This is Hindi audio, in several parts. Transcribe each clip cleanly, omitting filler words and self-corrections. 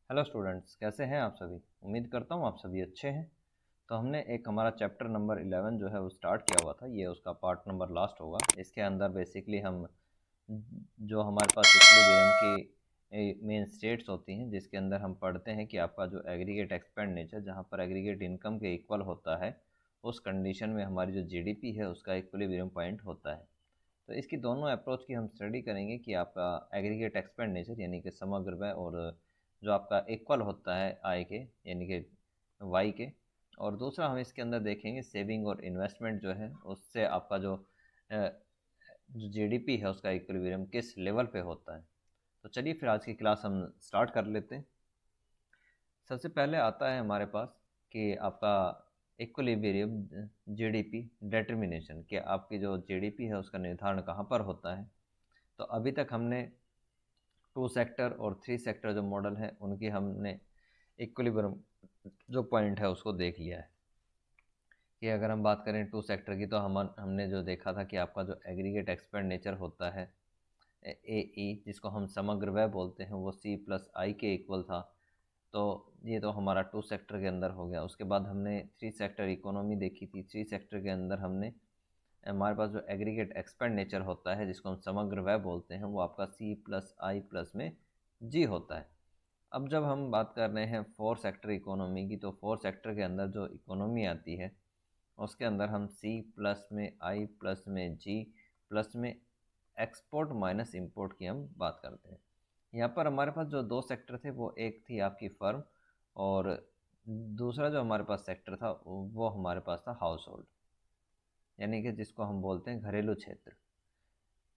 हेलो स्टूडेंट्स, कैसे हैं आप सभी। उम्मीद करता हूँ आप सभी अच्छे हैं। तो हमने एक हमारा चैप्टर नंबर 11 जो है वो स्टार्ट किया हुआ था। ये उसका पार्ट नंबर लास्ट होगा। इसके अंदर बेसिकली हम जो हमारे पास इक्विलिब्रियम की मेन स्टेट्स होती हैं, जिसके अंदर हम पढ़ते हैं कि आपका जो एग्रीगेट एक्सपेंडिचर जहाँ पर एग्रीगेट इनकम के इक्वल होता है, उस कंडीशन में हमारी जो जीडीपी है उसका इक्विलिब्रियम पॉइंट होता है। तो इसकी दोनों अप्रोच की हम स्टडी करेंगे कि आपका एग्रीगेट एक्सपेंडिचर यानी कि समग्र व्यय, और जो आपका इक्वल होता है आय के यानी कि वाई के। और दूसरा हम इसके अंदर देखेंगे सेविंग और इन्वेस्टमेंट जो है उससे आपका जो जीडीपी है उसका इक्विलिब्रियम किस लेवल पे होता है। तो चलिए फिर आज की क्लास हम स्टार्ट कर लेते हैं। सबसे पहले आता है हमारे पास कि आपका इक्विलिब्रियम जीडीपी डिटर्मिनेशन, कि आपकी जो जीडीपी है उसका निर्धारण कहाँ पर होता है। तो अभी तक हमने टू सेक्टर और थ्री सेक्टर जो मॉडल है उनकी हमने इक्विलिब्रियम जो पॉइंट है उसको देख लिया है। कि अगर हम बात करें टू सेक्टर की, तो हमने जो देखा था कि आपका जो एग्रीगेट एक्सपेंडिचर होता है ए ई, जिसको हम समग्र व्यय बोलते हैं, वो सी प्लस आई के इक्वल था। तो ये तो हमारा टू सेक्टर के अंदर हो गया। उसके बाद हमने थ्री सेक्टर इकोनॉमी देखी थी। थ्री सेक्टर के अंदर हमने हमारे पास जो एग्रीगेट एक्सपेंडिचर होता है जिसको हम समग्र व्यय बोलते हैं, वो आपका सी प्लस आई प्लस में जी होता है। अब जब हम बात कर रहे हैं फोर सेक्टर इकोनॉमी की, तो फोर सेक्टर के अंदर जो इकोनॉमी आती है उसके अंदर हम सी प्लस में आई प्लस में जी प्लस में एक्सपोर्ट माइनस इंपोर्ट की हम बात करते हैं। यहाँ पर हमारे पास जो दो सेक्टर थे, वो एक थी आपकी फर्म, और दूसरा जो हमारे पास सेक्टर था वो हमारे पास था हाउस होल्ड, यानी कि जिसको हम बोलते हैं घरेलू क्षेत्र।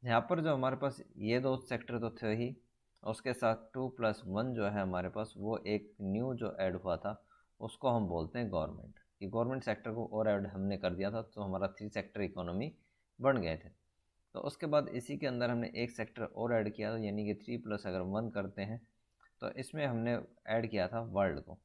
यहाँ पर जो हमारे पास ये दो सेक्टर तो थे ही, उसके साथ 2+1 जो है हमारे पास, वो एक न्यू जो ऐड हुआ था उसको हम बोलते हैं गवर्नमेंट। कि गवर्नमेंट सेक्टर को और ऐड हमने कर दिया था, तो हमारा थ्री सेक्टर इकोनॉमी बन गए थे। तो उसके बाद इसी के अंदर हमने एक सेक्टर और ऐड किया, यानी कि 3+1 करते हैं, तो इसमें हमने ऐड किया था वर्ल्ड को।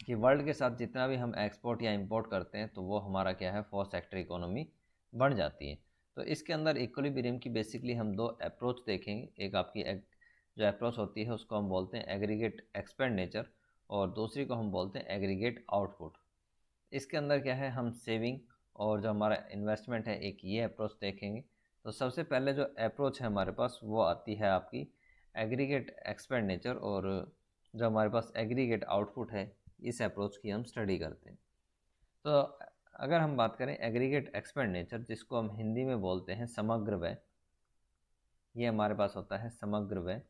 कि वर्ल्ड के साथ जितना भी हम एक्सपोर्ट या इंपोर्ट करते हैं तो वो हमारा क्या है, फोर सेक्टर इकोनॉमी बन जाती है। तो इसके अंदर इक्विलिब्रियम की बेसिकली हम दो अप्रोच देखेंगे। एक आपकी जो अप्रोच होती है उसको हम बोलते हैं एग्रीगेट एक्सपेंडिचर, और दूसरी को हम बोलते हैं एग्रीगेट आउटपुट। इसके अंदर क्या है, हम सेविंग और जो हमारा इन्वेस्टमेंट है एक ये अप्रोच देखेंगे। तो सबसे पहले जो अप्रोच है हमारे पास वो आती है आपकी एग्रीगेट एक्सपेंडिचर, और जो हमारे पास एग्रीगेट आउटपुट है इस अप्रोच की हम स्टडी करते हैं। तो अगर हम बात करें एग्रीगेट एक्सपेंडिचर, जिसको हम हिंदी में बोलते हैं समग्र व्यय, ये हमारे पास होता है समग्र व्यय।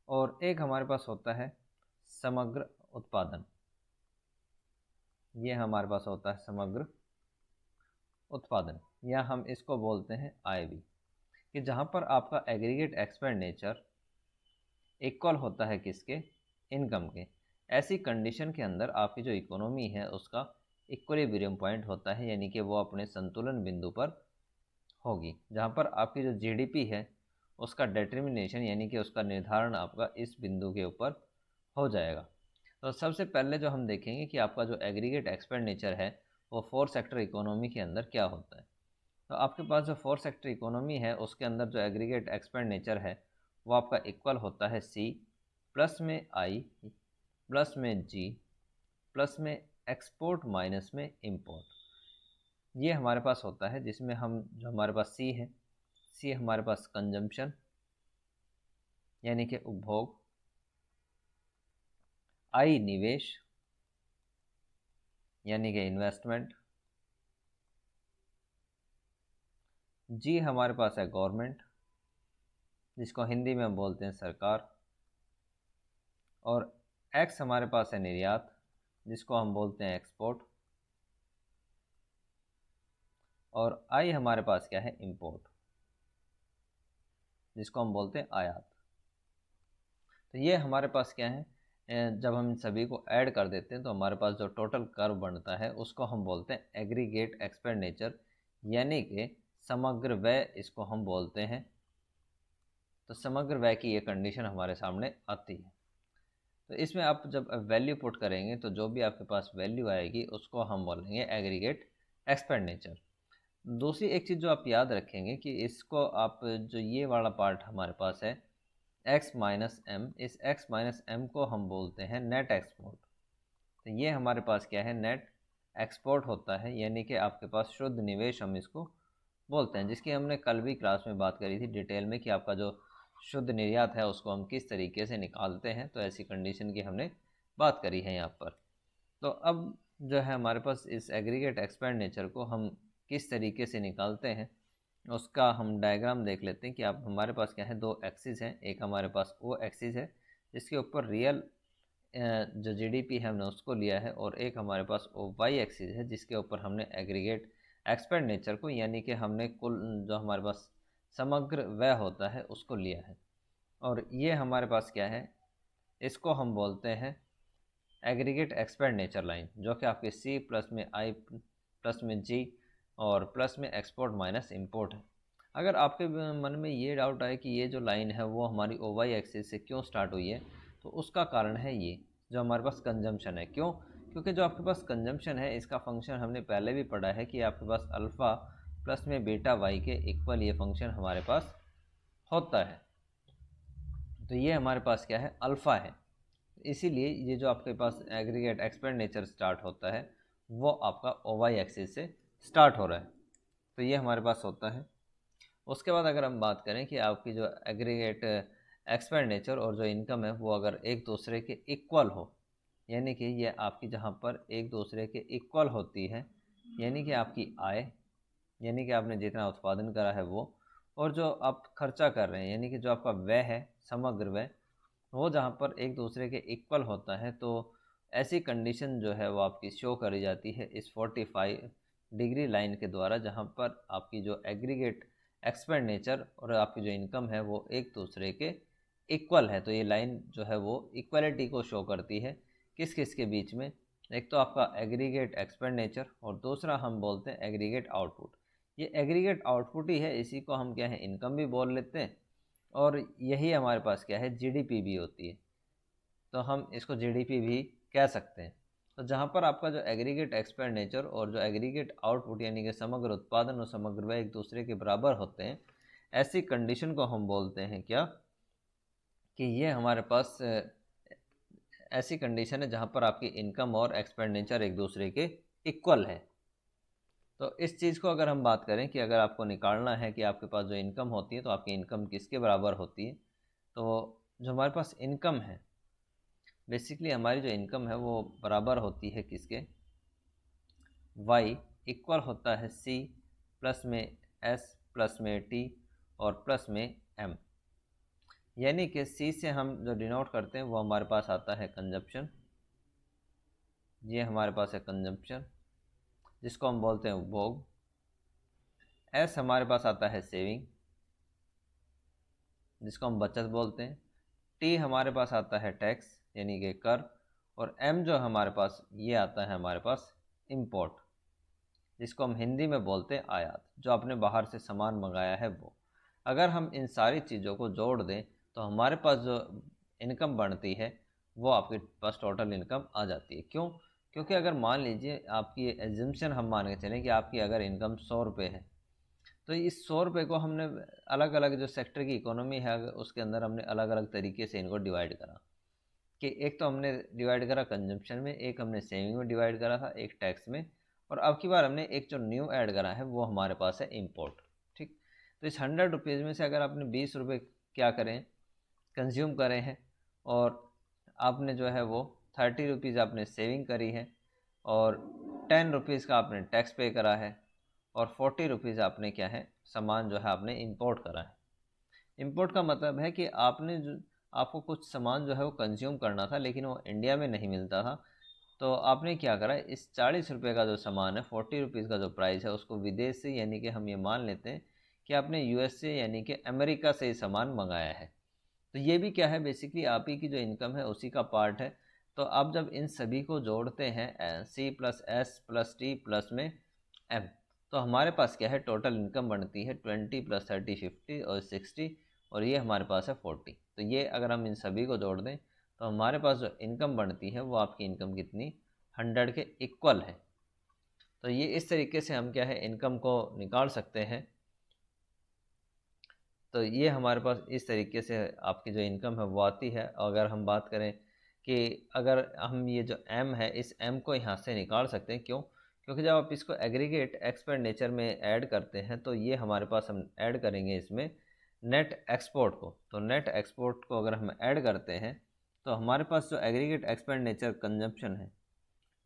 और एक हमारे पास होता है समग्र उत्पादन, ये हमारे पास होता है समग्र उत्पादन, या हम इसको बोलते हैं आय भी। कि जहाँ पर आपका एग्रीगेट एक्सपेंडिचर इक्वल होता है किसके, इनकम के। ऐसी कंडीशन के अंदर आपकी जो इकोनॉमी है उसका इक्विलिब्रियम पॉइंट होता है, यानी कि वो अपने संतुलन बिंदु पर होगी। जहाँ पर आपकी जो जीडीपी है उसका डिटर्मिनेशन यानी कि उसका निर्धारण आपका इस बिंदु के ऊपर हो जाएगा। तो सबसे पहले जो हम देखेंगे कि आपका जो एग्रीगेट एक्सपेंडिचर है वो फोर सेक्टर इकोनॉमी के अंदर क्या होता है। तो आपके पास जो फोर सेक्टर इकोनॉमी है उसके अंदर जो एग्रीगेट एक्सपेंडिचर है वो आपका इक्वल होता है सी प्लस में आई प्लस में जी प्लस में एक्सपोर्ट माइनस में इंपोर्ट। ये हमारे पास होता है, जिसमें हम जो हमारे पास सी है, सी हमारे पास कंजम्पशन यानी कि उपभोग, आई निवेश यानी कि इन्वेस्टमेंट, जी हमारे पास है गवर्नमेंट जिसको हिंदी में हम बोलते हैं सरकार, और एक्स हमारे पास है निर्यात जिसको हम बोलते हैं एक्सपोर्ट, और आई हमारे पास क्या है, इंपोर्ट, जिसको हम बोलते हैं आयात। तो ये हमारे पास क्या है, जब हम इन सभी को ऐड कर देते हैं तो हमारे पास जो टोटल कर्व बनता है उसको हम बोलते हैं एग्रीगेट एक्सपेंडिचर, यानी कि समग्र व्यय इसको हम बोलते हैं। तो समग्र व्यय की ये कंडीशन हमारे सामने आती है। तो इसमें आप जब वैल्यू पुट करेंगे तो जो भी आपके पास वैल्यू आएगी उसको हम बोलेंगे एग्रीगेट एक्सपेंडिचर। दूसरी एक चीज़ जो आप याद रखेंगे कि इसको आप जो ये वाला पार्ट हमारे पास है एक्स माइनस एम, इस एक्स माइनस एम को हम बोलते हैं नेट एक्सपोर्ट। तो ये हमारे पास क्या है, नेट एक्सपोर्ट होता है, यानी कि आपके पास शुद्ध निवेश हम इसको बोलते हैं, जिसकी हमने कल भी क्लास में बात करी थी डिटेल में कि आपका जो शुद्ध निर्यात है उसको हम किस तरीके से निकालते हैं। तो ऐसी कंडीशन की हमने बात करी है यहाँ पर। तो अब जो है हमारे पास इस एग्रीगेट एक्सपेंडिचर को हम किस तरीके से निकालते हैं उसका हम डायग्राम देख लेते हैं कि आप हमारे पास क्या है, दो एक्सिस हैं। एक हमारे पास वो एक्सिस है जिसके ऊपर रियल जो जीडीपी है हमने उसको लिया है, और एक हमारे पास वो वाई एक्सिस है जिसके ऊपर हमने एग्रीगेट एक्सपेंडिचर को, यानी कि हमने कुल जो हमारे पास समग्र व्यय होता है उसको लिया है। और ये हमारे पास क्या है, इसको हम बोलते हैं एग्रीगेट एक्सपेंडिचर लाइन, जो कि आपके सी प्लस में आई प्लस में जी और प्लस में एक्सपोर्ट माइनस इंपोर्ट है। अगर आपके मन में ये डाउट आए कि ये जो लाइन है वो हमारी ओ वाई एक्सिस से क्यों स्टार्ट हुई है, तो उसका कारण है ये जो हमारे पास कंजम्पशन है। क्यों? क्योंकि जो आपके पास कंजम्पशन है इसका फंक्शन हमने पहले भी पढ़ा है कि आपके पास अल्फ़ा प्लस में बीटा वाई के इक्वल ये फंक्शन हमारे पास होता है। तो ये हमारे पास क्या है, अल्फ़ा है। इसीलिए ये जो आपके पास एग्रीगेट एक्सपेंडिचर स्टार्ट होता है वो आपका ओ वाई एक्सिस से स्टार्ट हो रहा है। तो ये हमारे पास होता है। उसके बाद अगर हम बात करें कि आपकी जो एग्रीगेट एक्सपेंडिचर और जो इनकम है वो अगर एक दूसरे के इक्वल हो, यानी कि ये आपकी जहाँ पर एक दूसरे के इक्वल होती है, यानी कि आपकी आय, यानी कि आपने जितना उत्पादन करा है वो, और जो आप खर्चा कर रहे हैं यानी कि जो आपका व्यय है समग्र व्यय, वो जहाँ पर एक दूसरे के इक्वल होता है, तो ऐसी कंडीशन जो है वो आपकी शो करी जाती है इस 45 डिग्री लाइन के द्वारा, जहाँ पर आपकी जो एग्रीगेट एक्सपेंडिचर और आपकी जो इनकम है वो एक दूसरे के इक्वल है। तो ये लाइन जो है वो इक्वलिटी को शो करती है किस किस के बीच में, एक तो आपका एग्रीगेट एक्सपेंडिचर और दूसरा हम बोलते हैं एग्रीगेट आउटपुट। ये एग्रीगेट आउटपुट ही है, इसी को हम क्या है, इनकम भी बोल लेते हैं, और यही हमारे पास क्या है, जीडीपी भी होती है। तो हम इसको जीडीपी भी कह सकते हैं। तो जहाँ पर आपका जो एग्रीगेट एक्सपेंडिचर और जो एग्रीगेट आउटपुट यानी कि समग्र उत्पादन और समग्र व्यय एक दूसरे के बराबर होते हैं, ऐसी कंडीशन को हम बोलते हैं क्या, कि ये हमारे पास ऐसी कंडीशन है जहाँ पर आपकी इनकम और एक्सपेंडिचर एक दूसरे के इक्वल है। तो इस चीज़ को अगर हम बात करें कि अगर आपको निकालना है कि आपके पास जो इनकम होती है तो आपकी इनकम किसके बराबर होती है, तो जो हमारे पास इनकम है, बेसिकली हमारी जो इनकम है वो बराबर होती है किसके, y इक्वल होता है c प्लस में s प्लस में t और प्लस में m। यानी कि c से हम जो डिनोट करते हैं वो हमारे पास आता है कंजप्शन, ये हमारे पास है कंजप्शन जिसको हम बोलते हैं उपभोग। s हमारे पास आता है सेविंग जिसको हम बचत बोलते हैं। t हमारे पास आता है टैक्स यानी कि कर, और m जो हमारे पास ये आता है हमारे पास इंपोर्ट, जिसको हम हिंदी में बोलते हैं आयात, जो आपने बाहर से सामान मंगाया है वो। अगर हम इन सारी चीज़ों को जोड़ दें तो हमारे पास जो इनकम बनती है वो आपके पास टोटल इनकम आ जाती है। क्यों? क्योंकि अगर मान लीजिए आपकी एजम्पशन हम मान के चलें कि आपकी अगर इनकम 100 रुपये है, तो इस 100 रुपये को हमने अलग अलग जो सेक्टर की इकोनॉमी है उसके अंदर हमने अलग अलग तरीके से इनको डिवाइड करा, कि एक तो हमने डिवाइड करा कंजम्पशन में, एक हमने सेविंग में डिवाइड करा था, एक टैक्स में, और अब की बार हमने एक जो न्यू ऐड करा है वो हमारे पास है इंपोर्ट। ठीक, तो इस 100 रुपीज़ में से अगर आपने 20 रुपये क्या करें, कंज्यूम करें हैं, और आपने जो है वो 30 रुपीज़ आपने सेविंग करी है, और 10 रुपीज़ का आपने टैक्स पे करा है, और 40 रुपीज़ आपने क्या है, सामान जो है आपने इंपोर्ट करा है। इंपोर्ट का मतलब है कि आपने जो आपको कुछ सामान जो है वो कंज्यूम करना था लेकिन वो इंडिया में नहीं मिलता था, तो आपने क्या करा, इस 40 रुपये का जो सामान है, 40 रुपीज़ का जो प्राइस है, उसको विदेश से यानी कि हम ये मान लेते हैं कि आपने यूएस से यानी कि अमेरिका से ये सामान मंगाया है। तो ये भी क्या है, बेसिकली आप ही की जो इनकम है उसी का पार्ट है। तो आप जब इन सभी को जोड़ते हैं C plus S plus T plus में एम, तो हमारे पास क्या है, टोटल इनकम बनती है 20 प्लस 30 50 और 60, और ये हमारे पास है 40। तो ये अगर हम इन सभी को जोड़ दें तो हमारे पास जो इनकम बनती है वो आपकी इनकम कितनी, 100 के इक्वल है। तो ये इस तरीके से हम क्या है, इनकम को निकाल सकते हैं। तो ये हमारे पास इस तरीके से आपकी जो इनकम है वो आती है। अगर हम बात करें कि अगर हम ये जो एम है इस एम को यहाँ से निकाल सकते हैं, क्यों? क्योंकि जब आप इसको एग्रीगेट एक्सपेंडिचर में ऐड करते हैं तो ये हमारे पास हम ऐड करेंगे इसमें नेट एक्सपोर्ट को। तो नेट एक्सपोर्ट को अगर हम ऐड करते हैं तो हमारे पास जो एग्रीगेट एक्सपेंडिचर कंजम्पशन है,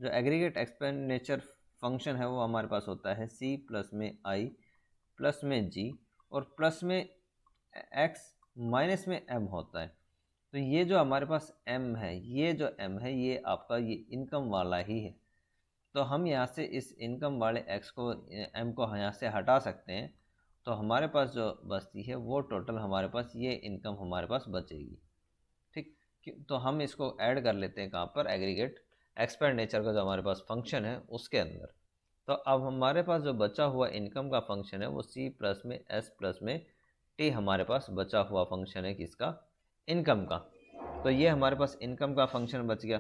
जो एग्रीगेट एक्सपेंडिचर फंक्शन है वो हमारे पास होता है सी प्लस में आई प्लस में जी और प्लस में एक्स माइनस में एम होता है। तो ये जो हमारे पास एम है, ये जो एम है ये आपका ये इनकम वाला ही है। तो हम यहाँ से इस इनकम वाले एक्स को एम को यहाँ से हटा सकते हैं। तो हमारे पास जो बचती है वो टोटल हमारे पास ये इनकम हमारे पास बचेगी। ठीक, तो हम इसको ऐड कर लेते हैं कहाँ पर? एग्रीगेट एक्सपेंडिचर का जो हमारे पास फंक्शन है उसके अंदर। तो अब हमारे पास जो बचा हुआ इनकम का फंक्शन है वो सी प्लस में एस प्लस में टी हमारे पास बचा हुआ फंक्शन है किसका? इनकम का। तो ये हमारे पास इनकम का फंक्शन बच गया।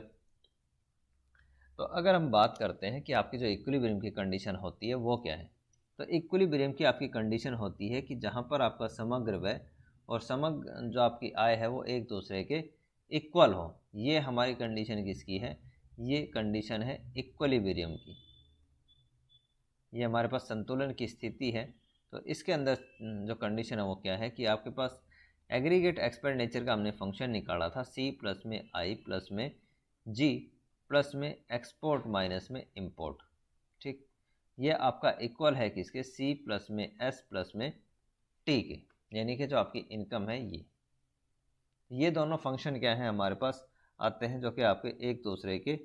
तो अगर हम बात करते हैं कि आपकी जो इक्विलिब्रियम की कंडीशन होती है वो क्या है, तो इक्विलिब्रियम की आपकी कंडीशन होती है कि जहाँ पर आपका समग्र व्यय और समग्र जो आपकी आय है वो एक दूसरे के इक्वल हो। ये हमारी कंडीशन किसकी है? ये कंडीशन है इक्विलिब्रियम की। ये हमारे पास संतुलन की स्थिति है। तो इसके अंदर जो कंडीशन है वो क्या है कि आपके पास एग्रीगेट एक्सपेंडिचर का हमने फंक्शन निकाला था सी प्लस में आई प्लस में जी प्लस में एक्सपोर्ट माइनस में इंपोर्ट। ठीक, ये आपका इक्वल है किसके? सी प्लस में एस प्लस में टी के, यानी कि जो आपकी इनकम है ये दोनों फंक्शन क्या है हमारे पास आते हैं जो कि आपके एक दूसरे के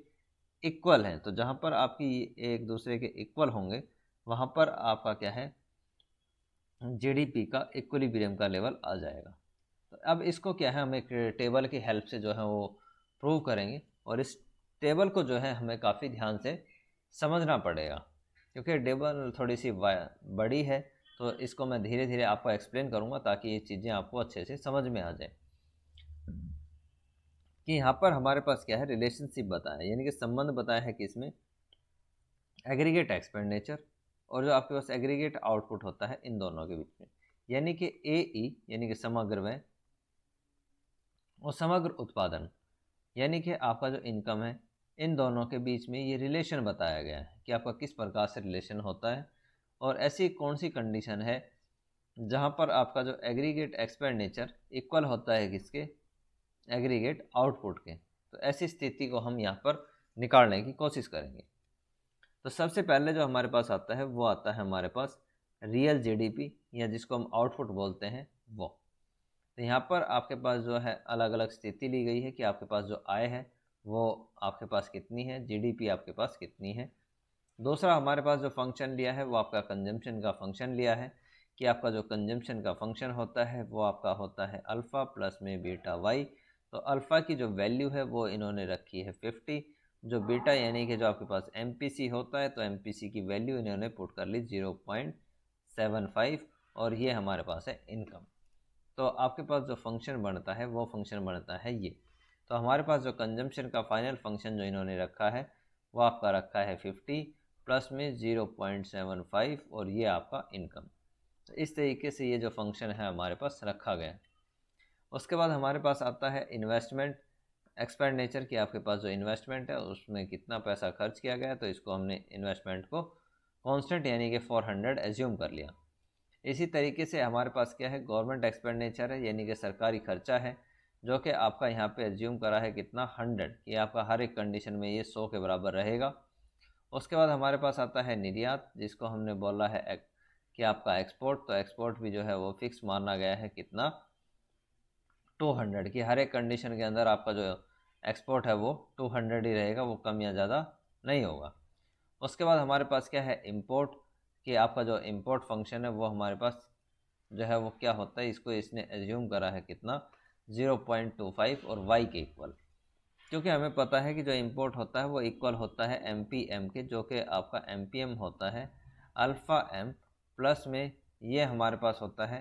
इक्वल हैं। तो जहाँ पर आपकी एक दूसरे के इक्वल होंगे वहाँ पर आपका क्या है? जीडीपी का इक्विलिब्रियम का लेवल आ जाएगा। तो अब इसको क्या है, हम एक टेबल की हेल्प से जो है वो प्रूव करेंगे और इस टेबल को जो है हमें काफ़ी ध्यान से समझना पड़ेगा क्योंकि टेबल थोड़ी सी बड़ी है। तो इसको मैं धीरे धीरे आपको एक्सप्लेन करूँगा ताकि ये चीज़ें आपको अच्छे से समझ में आ जाए कि यहाँ पर हमारे पास क्या है? रिलेशनशिप बताया, यानी कि संबंध बताया है कि इसमें एग्रीगेट एक्सपेंडिचर और जो आपके पास एग्रीगेट आउटपुट होता है इन दोनों के बीच में, यानी कि AE यानी कि समग्र व्यय और समग्र उत्पादन यानी कि आपका जो इनकम है, इन दोनों के बीच में ये रिलेशन बताया गया है कि आपका किस प्रकार से रिलेशन होता है और ऐसी कौन सी कंडीशन है जहाँ पर आपका जो एग्रीगेट एक्सपेंडिचर इक्वल होता है किसके? एग्रीगेट आउटपुट के। तो ऐसी स्थिति को हम यहाँ पर निकालने की कोशिश करेंगे। तो सबसे पहले जो हमारे पास आता है वो आता है हमारे पास रियल जीडीपी या जिसको हम आउटपुट बोलते हैं वो। तो यहाँ पर आपके पास जो है अलग अलग स्थिति ली गई है कि आपके पास जो आय है वो आपके पास कितनी है, जीडीपी आपके पास कितनी है। दूसरा हमारे पास जो फंक्शन लिया है वो आपका कंजम्पशन का फंक्शन लिया है कि आपका जो कंजम्पशन का फंक्शन होता है वो आपका होता है अल्फ़ा प्लस में बीटा वाई। तो अल्फ़ा की जो वैल्यू है वो इन्होंने रखी है 50, जो बीटा यानी कि जो आपके पास एमपीसी होता है तो एमपीसी की वैल्यू इन्होंने पुट कर ली 0.75 और ये हमारे पास है इनकम। तो आपके पास जो फंक्शन बनता है वो फंक्शन बनता है ये। तो हमारे पास जो कंजम्पशन का फाइनल फंक्शन जो इन्होंने रखा है वो आपका रखा है 50 प्लस में 0.75 और ये आपका इनकम। तो इस तरीके से ये जो फंक्शन है हमारे पास रखा गया। उसके बाद हमारे पास आता है इन्वेस्टमेंट एक्सपेंडिचर की आपके पास जो इन्वेस्टमेंट है उसमें कितना पैसा खर्च किया गया। तो इसको हमने इन्वेस्टमेंट को कांस्टेंट यानी कि 400 एज्यूम कर लिया। इसी तरीके से हमारे पास क्या है? गवर्नमेंट एक्सपेंडिचर है यानी कि सरकारी खर्चा है जो कि आपका यहाँ पे एज्यूम करा है कितना? 100, कि आपका हर एक कंडीशन में ये 100 के बराबर रहेगा। उसके बाद हमारे पास आता है निर्यात जिसको हमने बोला है कि आपका एक्सपोर्ट। तो एक्सपोर्ट भी जो है वो फिक्स माना गया है कितना? 200, की हर एक कंडीशन के अंदर आपका जो एक्सपोर्ट है वो 200 ही रहेगा, वो कम या ज़्यादा नहीं होगा। उसके बाद हमारे पास क्या है? इंपोर्ट, कि आपका जो इंपोर्ट फंक्शन है वो हमारे पास जो है वो क्या होता है? इसको इसने एज्यूम करा है कितना? 0.25 और y के इक्वल, क्योंकि हमें पता है कि जो इंपोर्ट होता है वो इक्वल होता है एम के, जो कि आपका एम होता है अल्फ़ा एम प्लस में ये हमारे पास होता है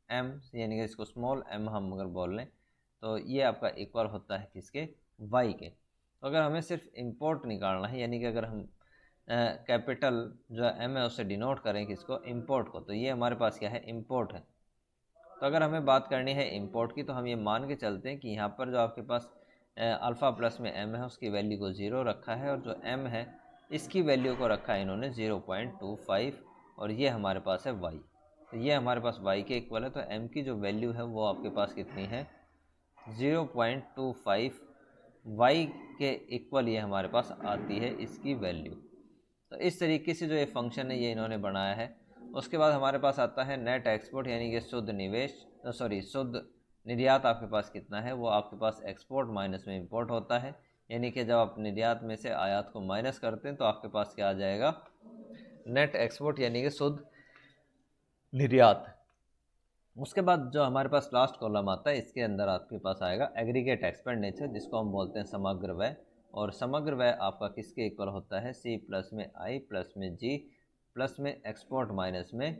एम, यानी कि इसको स्मॉल एम हम अगर बोल लें तो ये आपका इक्वल होता है किसके? वाई के। तो अगर हमें सिर्फ इंपोर्ट निकालना है यानी कि अगर हम कैपिटल जो एम है उससे डिनोट करें किसको? इंपोर्ट को, तो ये हमारे पास क्या है? इंपोर्ट है। तो अगर हमें बात करनी है इंपोर्ट की, तो हम ये मान के चलते हैं कि यहाँ पर जो आपके पास अल्फ़ा प्लस में m है उसकी वैल्यू को 0 रखा है, और जो m है इसकी वैल्यू को रखा है इन्होंने 0.25, और ये हमारे पास है y। तो ये हमारे पास y के इक्वल है, तो m की जो वैल्यू है वो आपके पास कितनी है 0.25 y के इक्वल ये हमारे पास आती है इसकी वैल्यू। तो इस तरीके से जो ये फंक्शन है ये इन्होंने बनाया है। उसके बाद हमारे पास आता है नेट एक्सपोर्ट, यानी कि शुद्ध निवेश शुद्ध निर्यात आपके पास कितना है, वो आपके पास एक्सपोर्ट माइनस में इंपोर्ट होता है। यानी कि जब आप निर्यात में से आयात को माइनस करते हैं तो आपके पास क्या आ जाएगा नेट एक्सपोर्ट, यानी कि शुद्ध निर्यात। उसके बाद जो हमारे पास लास्ट कॉलम आता है इसके अंदर आपके पास आएगा एग्रीगेट एक्सपेंडिचर, जिसको हम बोलते हैं समग्र व्यय। और समग्र व्यय आपका किसके इक्वल होता है C प्लस में I प्लस में G प्लस में एक्सपोर्ट माइनस में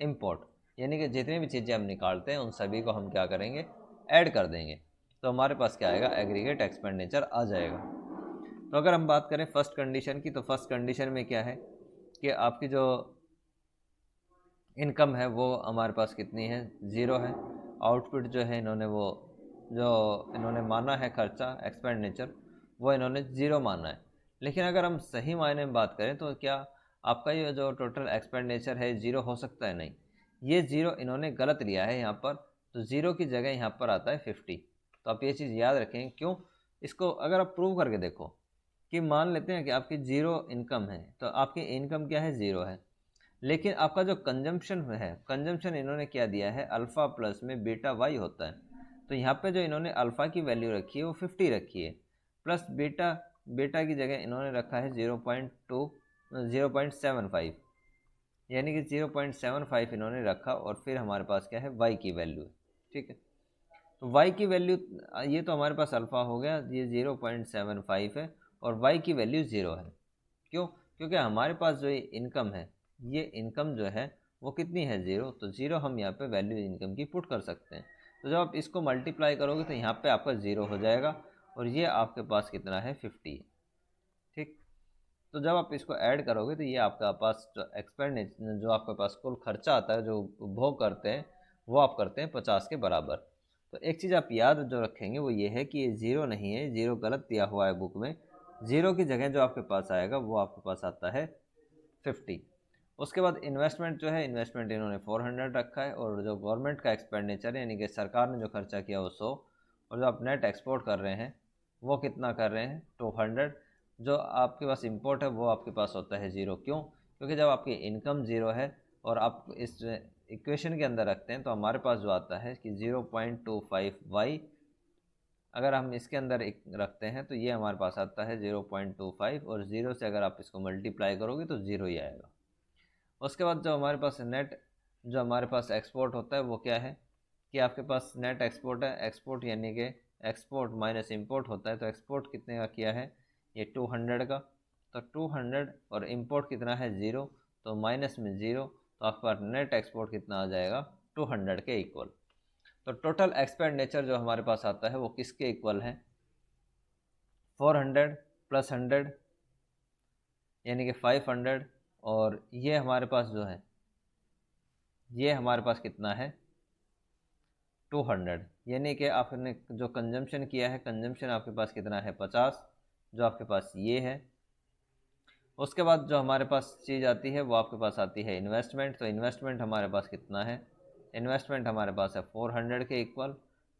इंपोर्ट। यानी कि जितनी भी चीज़ें हम निकालते हैं उन सभी को हम क्या करेंगे ऐड कर देंगे, तो हमारे पास क्या आएगा एग्रीगेट एक्सपेंडिचर आ जाएगा। तो अगर हम बात करें फर्स्ट कंडीशन की, तो फर्स्ट कंडीशन में क्या है कि आपकी जो इनकम है वो हमारे पास कितनी है 0 है। आउटपुट जो है इन्होंने माना है खर्चा एक्सपेंडिचर वो इन्होंने 0 माना है। लेकिन अगर हम सही मायने में बात करें तो क्या आपका ये जो टोटल एक्सपेंडिचर है 0 हो सकता है? नहीं, ये 0 इन्होंने गलत लिया है यहाँ पर, तो 0 की जगह यहाँ पर आता है 50। तो आप ये चीज़ याद रखें। क्यों? इसको अगर आप प्रूव करके देखो कि मान लेते हैं कि आपकी 0 इनकम है, तो आपकी इनकम क्या है 0 है, लेकिन आपका जो कंजम्पशन है, कंजम्पशन इन्होंने क्या दिया है अल्फ़ा प्लस में बीटा वाई होता है। तो यहाँ पे जो इन्होंने अल्फ़ा की वैल्यू रखी है वो 50 रखी है, प्लस बीटा की जगह इन्होंने रखा है 0.75, यानी कि 0.75 इन्होंने रखा, और फिर हमारे पास क्या है वाई की वैल्यू है। ठीक है, तो वाई की वैल्यू ये तो हमारे पास अल्फ़ा हो गया, ये 0.75 है और वाई की वैल्यू 0 है। क्यों? क्योंकि हमारे पास जो ये इनकम है, ये इनकम जो है वो कितनी है 0, तो 0 हम यहाँ पे वैल्यू इनकम की पुट कर सकते हैं। तो जब आप इसको मल्टीप्लाई करोगे तो यहाँ पे आपका 0 हो जाएगा, और ये आपके पास कितना है 50। ठीक, तो जब आप इसको ऐड करोगे तो ये आपका पास जो एक्सपेंडिचर जो आपके पास कुल खर्चा आता है जो उपभोग करते हैं वो आप करते हैं 50 के बराबर। तो एक चीज़ आप याद जो रखेंगे वो ये है कि ये 0 नहीं है, 0 गलत दिया हुआ है बुक में। 0 की जगह जो आपके पास आएगा वो आपके पास आता है 50। उसके बाद इन्वेस्टमेंट जो है, इन्वेस्टमेंट इन्होंने 400 रखा है, और जो गवर्नमेंट का एक्सपेंडिचर है यानी कि सरकार ने जो खर्चा किया वो 100, और जो आप नेट एक्सपोर्ट कर रहे हैं वो कितना कर रहे हैं 200। जो आपके पास इंपोर्ट है वो आपके पास होता है 0। क्यों? क्योंकि जब आपकी इनकम 0 है और आप इस इक्वेशन के अंदर रखते हैं तो हमारे पास जो आता है कि 0.25y, अगर हम इसके अंदर एक रखते हैं तो ये हमारे पास आता है 0.25, और 0 से अगर आप इसको मल्टीप्लाई करोगे तो 0 ही आएगा। उसके बाद जो हमारे पास नेट जो हमारे पास एक्सपोर्ट होता है वो क्या है कि आपके पास नेट एक्सपोर्ट है। एक्सपोर्ट यानी कि एक्सपोर्ट माइनस इंपोर्ट होता है। तो एक्सपोर्ट कितने का किया है ये 200 का, तो 200 और इंपोर्ट कितना है 0, तो माइनस में 0, तो आपके पास नेट एक्सपोर्ट कितना आ जाएगा 200 के इक्वल। तो टोटल एक्सपेंडिचर जो हमारे पास आता है वो किसके इक्वल है 400 प्लस 100 यानी कि 500, और ये हमारे पास जो है ये हमारे पास कितना है 200, यानी कि आपने जो कंजम्पशन किया है, कंजम्पशन आपके पास कितना है 50, जो आपके पास ये है। उसके बाद जो हमारे पास चीज़ आती है वो आपके पास आती है इन्वेस्टमेंट। तो इन्वेस्टमेंट हमारे पास कितना है, इन्वेस्टमेंट हमारे पास है 400 के इक्वल,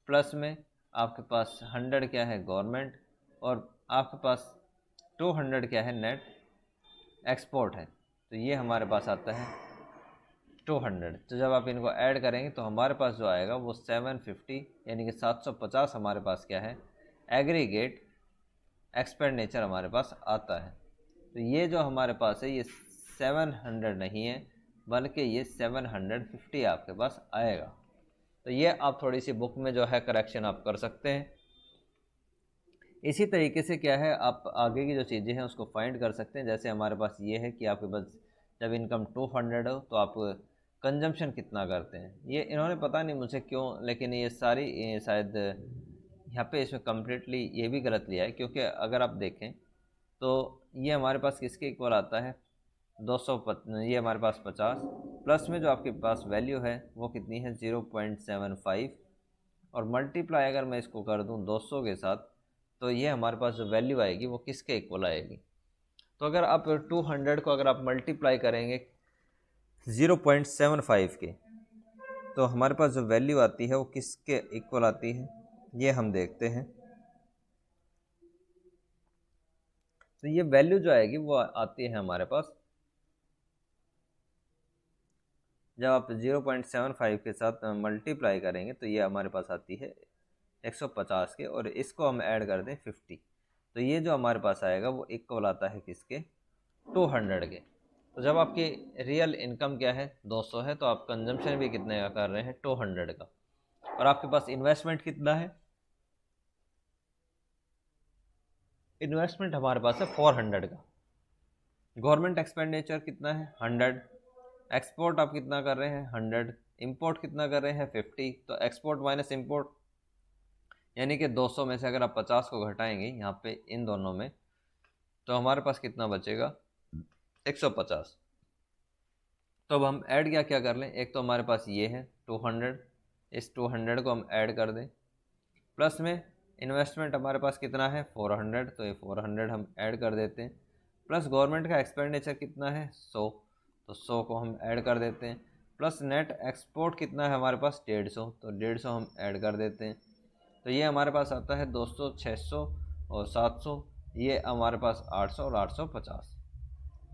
प्लस में आपके पास 100 क्या है गवर्नमेंट, और आपके पास 200 क्या है नेट एक्सपोर्ट है। तो ये हमारे पास आता है 200। तो जब आप इनको ऐड करेंगे तो हमारे पास जो आएगा वो 750, यानी कि 750 हमारे पास क्या है एग्रीगेट एक्सपेंडिचर हमारे पास आता है। तो ये जो हमारे पास है ये 700 नहीं है, बल्कि ये 750 आपके पास आएगा। तो ये आप थोड़ी सी बुक में जो है करेक्शन आप कर सकते हैं। इसी तरीके से क्या है आप आगे की जो चीज़ें हैं उसको फाइंड कर सकते हैं। जैसे हमारे पास ये है कि आपके पास जब इनकम 200 हो तो आप कंजम्पशन कितना करते हैं। ये इन्होंने पता नहीं मुझे क्यों, लेकिन ये सारी शायद यहाँ पे इसमें कम्प्लीटली ये भी गलत लिया है, क्योंकि अगर आप देखें तो ये हमारे पास किसके इक्वल आता है ये हमारे पास 50, प्लस में जो आपके पास वैल्यू है वो कितनी है 0.75, और मल्टीप्लाई अगर मैं इसको कर दूं 200 के साथ, तो ये हमारे पास जो वैल्यू आएगी वो किसके इक्वल आएगी। तो अगर आप 200 को अगर आप मल्टीप्लाई करेंगे 0.75 के, तो हमारे पास जो वैल्यू आती है वो किसके इक्वल आती है, ये हम देखते हैं। तो ये वैल्यू जो आएगी वो आती है हमारे पास, जब आप 0.75 के साथ मल्टीप्लाई करेंगे तो ये हमारे पास आती है 150 के, और इसको हम ऐड कर दें 50, तो ये जो हमारे पास आएगा वो इक्वल आता है किसके, 200 के। तो जब आपकी रियल इनकम क्या है 200 है, तो आप कंजम्पशन भी कितने का कर रहे हैं 200 का, और आपके पास इन्वेस्टमेंट कितना है, इन्वेस्टमेंट हमारे पास है 400 का। गवर्नमेंट एक्सपेंडिचर कितना है 100, एक्सपोर्ट आप कितना कर रहे हैं 100, इंपोर्ट कितना कर रहे हैं 50, तो एक्सपोर्ट माइनस इंपोर्ट, यानी कि 200 में से अगर आप 50 को घटाएंगे यहाँ पे इन दोनों में, तो हमारे पास कितना बचेगा 150। तो अब हम ऐड क्या क्या कर लें, एक तो हमारे पास ये है 200, इस 200 को हम ऐड कर दें, प्लस में इन्वेस्टमेंट हमारे पास कितना है 400, तो ये 400 हम ऐड कर देते हैं, प्लस गवर्नमेंट का एक्सपेंडिचर कितना है 100, तो 100 को हम ऐड कर देते हैं, प्लस नेट एक्सपोर्ट कितना है हमारे पास 150, तो 150 हम ऐड कर देते हैं। तो ये हमारे पास आता है 200, 600 और 700, ये हमारे पास 800 और 850।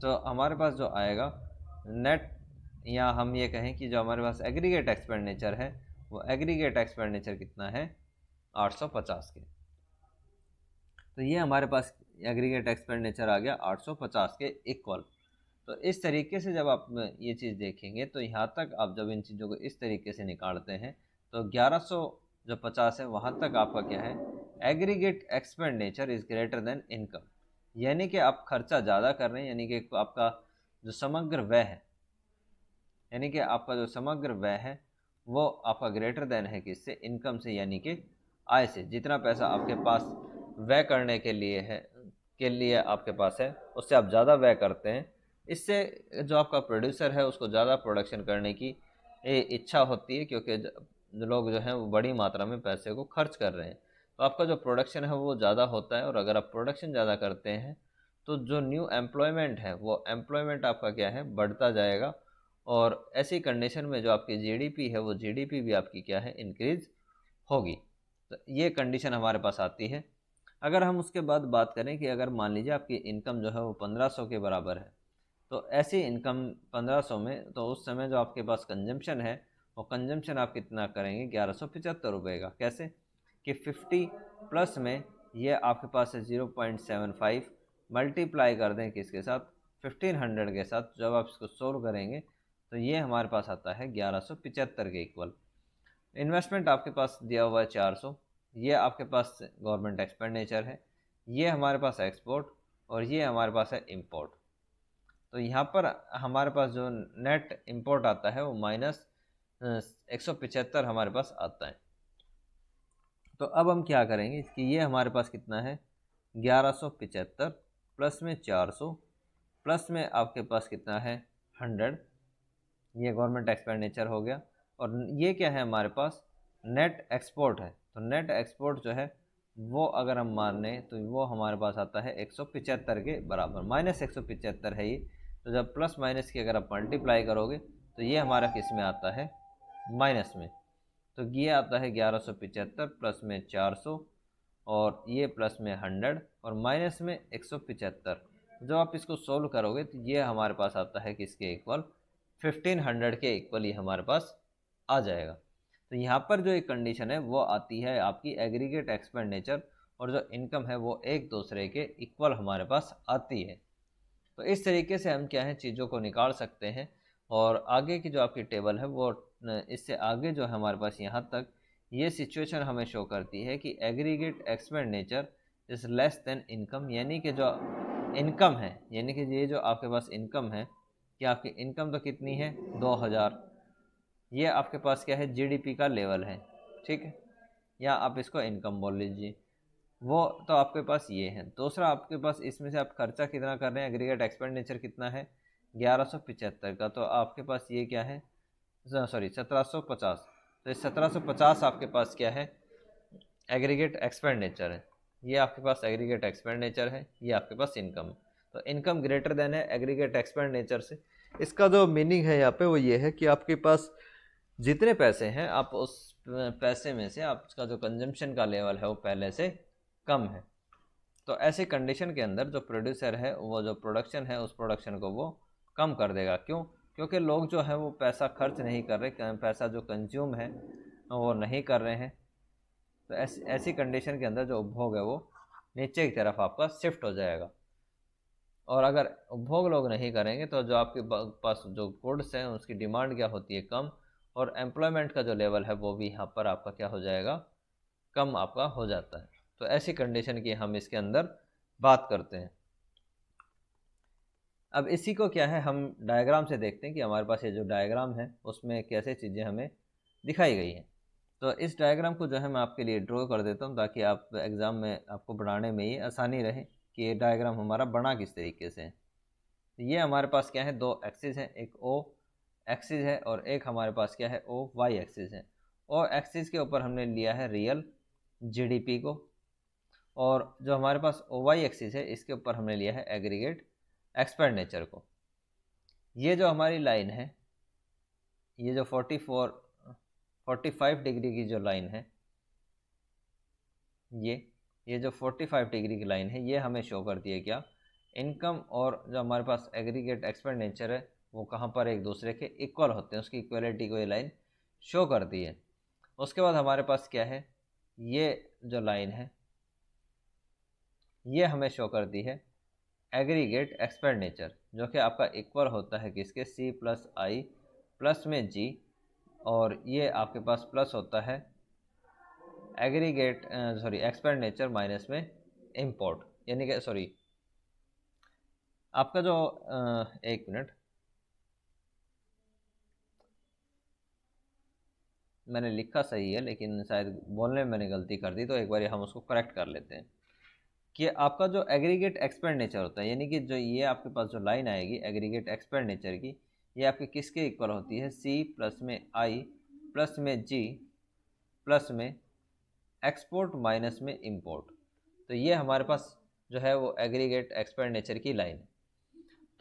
तो हमारे पास जो आएगा नेट, या हम ये कहें कि जो हमारे पास एग्रीगेट एक्सपेंडिचर है वो एग्रीगेट एक्सपेंडिचर कितना है 850 के। तो ये हमारे पास एग्रीगेट एक्सपेंडिचर आ गया 850 के इक्वल। तो इस तरीके से जब आप ये चीज़ देखेंगे तो यहाँ तक आप जब इन चीज़ों को इस तरीके से निकालते हैं तो 1100 जो 50 है वहाँ तक आपका क्या है, aggregate expenditure is greater than income, यानी कि आप खर्चा ज़्यादा कर रहे हैं, यानी कि आपका जो समग्र व्यय है, यानी कि आपका जो समग्र व्यय है वो आपका ग्रेटर देन है किससे, इनकम से, यानी कि आय से। जितना पैसा आपके पास व्यय करने के लिए आपके पास है उससे आप ज़्यादा व्यय करते हैं, इससे जो आपका प्रोड्यूसर है उसको ज़्यादा प्रोडक्शन करने की इच्छा होती है, क्योंकि जो लोग जो हैं वो बड़ी मात्रा में पैसे को खर्च कर रहे हैं, तो आपका जो प्रोडक्शन है वो ज़्यादा होता है, और अगर आप प्रोडक्शन ज़्यादा करते हैं तो जो न्यू एम्प्लॉयमेंट है वो एम्प्लॉयमेंट आपका क्या है बढ़ता जाएगा, और ऐसी कंडीशन में जो आपकी जीडीपी है वो जीडीपी भी आपकी क्या है इंक्रीज होगी। तो ये कंडीशन हमारे पास आती है। अगर हम उसके बाद बात करें कि अगर मान लीजिए आपकी इनकम जो है वो 1500 के बराबर है, तो ऐसी इनकम 1500 में, तो उस समय जो आपके पास कंजम्पशन है वो कंजम्पशन आप कितना करेंगे 1175 रुपये का। कैसे कि 50 प्लस में ये आपके पास है 0.75, मल्टीप्लाई कर दें किसके साथ 1500 के साथ, जब आप इसको सोल्व करेंगे तो ये हमारे पास आता है 1175 के इक्वल। इन्वेस्टमेंट आपके पास दिया हुआ है 400, ये आपके पास गवर्नमेंट एक्सपेंडिचर है, ये हमारे पास एक्सपोर्ट, और ये हमारे पास है इंपोर्ट। तो यहाँ पर हमारे पास जो नेट इंपोर्ट आता है वो माइनस 175 हमारे पास आता है। तो अब हम क्या करेंगे कि ये हमारे पास कितना है 1175 प्लस में 400 प्लस में आपके पास कितना है 100, ये गवर्नमेंट एक्सपेंडिचर हो गया, और ये क्या है हमारे पास नेट एक्सपोर्ट है। तो नेट एक्सपोर्ट जो है वो अगर हम मान लें तो वो हमारे पास आता है 175 के बराबर, माइनस 175 है ये। तो जब प्लस माइनस की अगर आप मल्टीप्लाई करोगे तो ये हमारा किस में आता है माइनस में, तो ये आता है 1175 प्लस में 400 और ये प्लस में 100 और माइनस में 175। जब आप इसको सोल्व करोगे तो ये हमारे पास आता है किसके इक्वल 1500 के इक्वल ये हमारे पास आ जाएगा। तो यहाँ पर जो एक कंडीशन है वो आती है आपकी एग्रीगेट एक्सपेंडिचर और जो इनकम है वो एक दूसरे के इक्वल हमारे पास आती है। तो इस तरीके से हम क्या है चीज़ों को निकाल सकते हैं, और आगे की जो आपकी टेबल है वो इससे आगे जो है हमारे पास यहाँ तक ये सिचुएशन हमें शो करती है कि aggregate expenditure is less than income, यानी कि जो इनकम है, यानी कि ये जो आपके पास इनकम है कि आपकी इनकम तो कितनी है 2000, ये आपके पास क्या है जीडीपी का लेवल है, ठीक है, या आप इसको इनकम बोल लीजिए, वो तो आपके पास ये है। दूसरा आपके पास इसमें से आप खर्चा कितना कर रहे हैं, एग्रीगेट एक्सपेंडिचर कितना है 1175 का, तो आपके पास ये क्या है, सॉरी 1750। तो इस 1750 आपके पास क्या है, एग्रीगेट एक्सपेंडिचर है। ये आपके पास एग्रीगेट एक्सपेंडिचर है, ये आपके पास इनकम है। तो इनकम ग्रेटर देन है एग्रीगेट एक्सपेंडिचर से। इसका जो मीनिंग है यहाँ पे वो ये है कि आपके पास जितने पैसे हैं, आप उस पैसे में से आपका जो कंजम्पशन का लेवल है वो पहले से कम है। तो ऐसी कंडीशन के अंदर जो प्रोड्यूसर है वो जो प्रोडक्शन है उस प्रोडक्शन को वो कम कर देगा। क्यों? क्योंकि लोग जो है वो पैसा खर्च नहीं कर रहे, पैसा जो कंज्यूम है वो नहीं कर रहे हैं। तो ऐसी कंडीशन के अंदर जो उपभोग है वो नीचे की तरफ आपका शिफ्ट हो जाएगा। और अगर उपभोग लोग नहीं करेंगे तो जो आपके पास जो गुड्स हैं उसकी डिमांड क्या होती है, कम, और एम्प्लॉयमेंट का जो लेवल है वो भी यहाँ पर आपका क्या हो जाएगा, कम आपका हो जाता है। तो ऐसी कंडीशन की हम इसके अंदर बात करते हैं। अब इसी को क्या है, हम डायग्राम से देखते हैं कि हमारे पास ये जो डायग्राम है उसमें कैसे चीज़ें हमें दिखाई गई हैं। तो इस डायग्राम को जो है मैं आपके लिए ड्रॉ कर देता हूँ ताकि आप एग्ज़ाम में आपको बनाने में ये आसानी रहे कि ये डायग्राम हमारा बना किस तरीके से है। तो ये हमारे पास क्या है, दो एक्सिस हैं, एक ओ एक्सिस है और एक हमारे पास क्या है, ओ वाई एक्सिस है। ओ एक्सिस के ऊपर हमने लिया है रियल जीडीपी को, और जो हमारे पास ओ वाई एक्सिस है इसके ऊपर हमने लिया है एग्रीगेट एक्सपेंडिचर को। ये जो हमारी लाइन है, ये जो 45 डिग्री की जो लाइन है, ये जो 45 डिग्री की लाइन है, ये हमें शो करती है क्या, इनकम, और जो हमारे पास एग्रीगेट एक्सपेंडिचर है वो कहाँ पर एक दूसरे के इक्वल होते हैं, उसकी इक्वलिटी को ये लाइन शो करती है। उसके बाद हमारे पास क्या है, ये जो लाइन है ये हमें शो करती है एग्रीगेट एक्सपेंडिचर, जो कि आपका इक्वल होता है किसके, सी प्लस आई प्लस में जी, और ये आपके पास प्लस होता है एग्रीगेट एक्सपेंडिचर माइनस में इंपोर्ट, यानी कि सॉरी आपका जो एक मिनट, मैंने लिखा सही है लेकिन शायद बोलने में मैंने गलती कर दी, तो एक बार हम उसको करेक्ट कर लेते हैं कि आपका जो एग्रीगेट एक्सपेंडिचर होता है, यानी कि जो ये आपके पास जो लाइन आएगी एग्रीगेट एक्सपेंडिचर की, ये आपके किसके इक्वल होती है, सी प्लस में आई प्लस में जी प्लस में एक्सपोर्ट माइनस में इंपोर्ट। तो ये हमारे पास जो है वो एग्रीगेट एक्सपेंडिचर की लाइन है।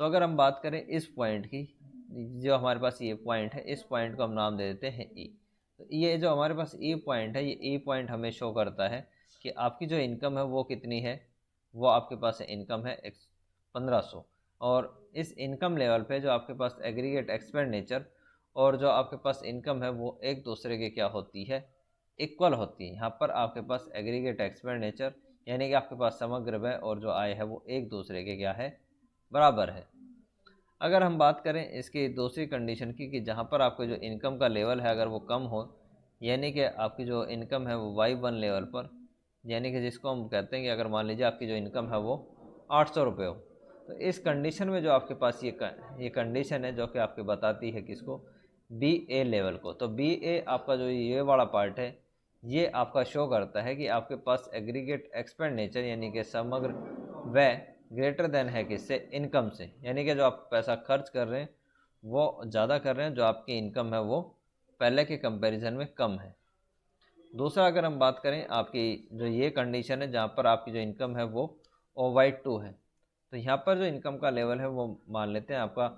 तो अगर हम बात करें इस पॉइंट की, जो हमारे पास ये पॉइंट है, इस पॉइंट को हम नाम दे देते हैं ई। तो ये जो हमारे पास ई पॉइंट है, ये ई पॉइंट हमें शो करता है कि आपकी जो इनकम है वो कितनी है, वो आपके पास इनकम है 1500, और इस इनकम लेवल पे जो आपके पास एग्रीगेट एक्सपेंडिचर और जो आपके पास इनकम है वो एक दूसरे के क्या होती है, इक्वल होती है। यहाँ पर आपके पास एग्रीगेट एक्सपेंडिचर यानी कि आपके पास समग्र व्यय और जो आय है वो एक दूसरे के क्या है, बराबर है। अगर हम बात करें इसकी दूसरी कंडीशन की कि जहाँ पर आपको जो इनकम का लेवल है अगर वो कम हो, यानी कि आपकी जो इनकम है वो Y1 लेवल पर, यानी कि जिसको हम कहते हैं कि अगर मान लीजिए आपकी जो इनकम है वो 800 रुपये हो, तो इस कंडीशन में जो आपके पास ये कंडीशन है जो कि आपके बताती है किसको, BA लेवल को। तो BA आपका जो ये वाला पार्ट है ये आपका शो करता है कि आपके पास एग्रीगेट एक्सपेंडिचर यानी कि समग्र व्यय ग्रेटर देन है किससे, इनकम से, यानी कि जो आप पैसा खर्च कर रहे हैं वो ज़्यादा कर रहे हैं, जो आपकी इनकम है वो पहले के कंपैरिजन में कम है। दूसरा अगर हम बात करें आपकी जो ये कंडीशन है जहाँ पर आपकी जो इनकम है वो OY2 है, तो यहाँ पर जो इनकम का लेवल है वो मान लेते हैं आपका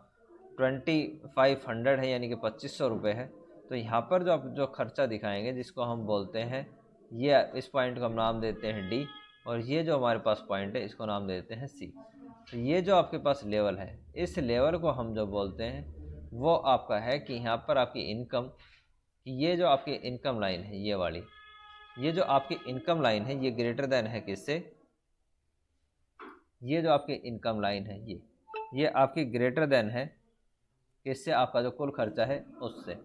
2500 है, यानी कि 2500 रुपये है। तो यहाँ पर जो आप जो खर्चा दिखाएंगे जिसको हम बोलते हैं, ये इस पॉइंट को हम नाम देते हैं D, और ये जो हमारे पास पॉइंट है इसको नाम देते हैं C। तो ये जो आपके पास लेवल है, इस लेवल को हम जो बोलते हैं वो आपका है कि यहाँ पर आपकी इनकम, ये जो आपकी इनकम लाइन है ये वाली, ये जो आपकी इनकम लाइन है ये ग्रेटर देन है किससे, ये जो आपकी इनकम लाइन है ये आपकी ग्रेटर देन है किससे, आपका जो कुल खर्चा है उससे।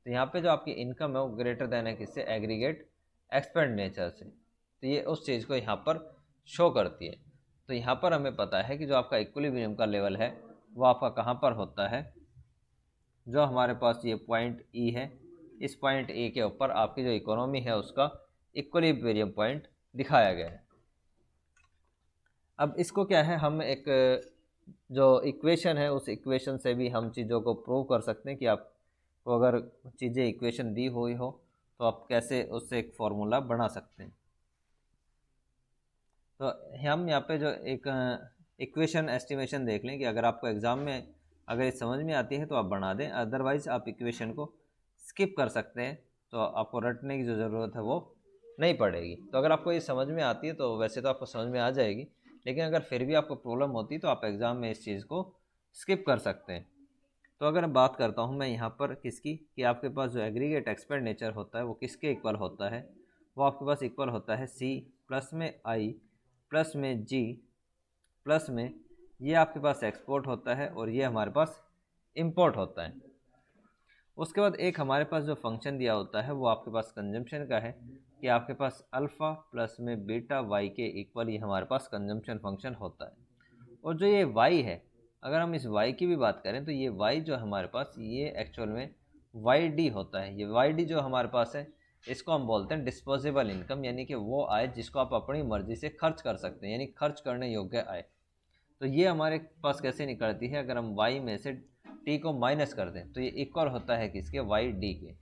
तो यहाँ पे जो आपकी इनकम है वो ग्रेटर देन है किससे, एग्रीगेट एक्सपेंडिचर से। तो ये उस चीज़ को यहाँ पर शो करती है। तो यहाँ पर हमें पता है कि जो आपका इक्विलिब्रियम का लेवल है वो आपका कहाँ पर होता है, जो हमारे पास ये पॉइंट ई है, इस पॉइंट ए के ऊपर आपकी जो इकोनॉमी है उसका इक्विलिब्रियम पॉइंट दिखाया गया है। अब इसको क्या है, हम एक जो इक्वेशन है उस इक्वेशन से भी हम चीज़ों को प्रूव कर सकते हैं कि आपको अगर चीज़ें इक्वेशन दी हुई हो तो आप कैसे उससे एक फार्मूला बना सकते हैं। तो हम यहाँ पे जो एक इक्वेशन एस्टिमेशन देख लें कि अगर आपको एग्ज़ाम में अगर ये समझ में आती है तो आप बना दें, अदरवाइज़ आप इक्वेशन को स्किप कर सकते हैं, तो आपको रटने की जो ज़रूरत है वो नहीं पड़ेगी। तो अगर आपको ये समझ में आती है तो वैसे तो आपको समझ में आ जाएगी, लेकिन अगर फिर भी आपको प्रॉब्लम होती है तो आप एग्ज़ाम में इस चीज़ को स्किप कर सकते हैं। तो अगर बात करता हूँ मैं यहाँ पर किसकी, कि आपके पास जो एग्रीगेट एक्सपेंडिचर होता है वो किसके इक्वल होता है, वो आपके पास इक्वल होता है सी प्लस में आई प्लस में जी प्लस में ये आपके पास एक्सपोर्ट होता है और ये हमारे पास इंपोर्ट होता है। उसके बाद एक हमारे पास जो फंक्शन दिया होता है वो आपके पास कंजम्पशन का है, कि आपके पास अल्फ़ा प्लस में बीटा वाई के इक्वल ये हमारे पास कंजम्पशन फंक्शन होता है। और जो ये वाई है, अगर हम इस वाई की भी बात करें तो ये वाई जो हमारे पास ये एक्चुअल में वाई डी होता है। ये वाई डी जो हमारे पास है इसको हम बोलते हैं डिस्पोजेबल इनकम, यानी कि वो आय जिसको आप अपनी मर्जी से खर्च कर सकते हैं, यानी खर्च करने योग्य आय। तो ये हमारे पास कैसे निकलती है, अगर हम y में से t को माइनस कर दें तो ये इक्वल होता है किसके, वाई डी के।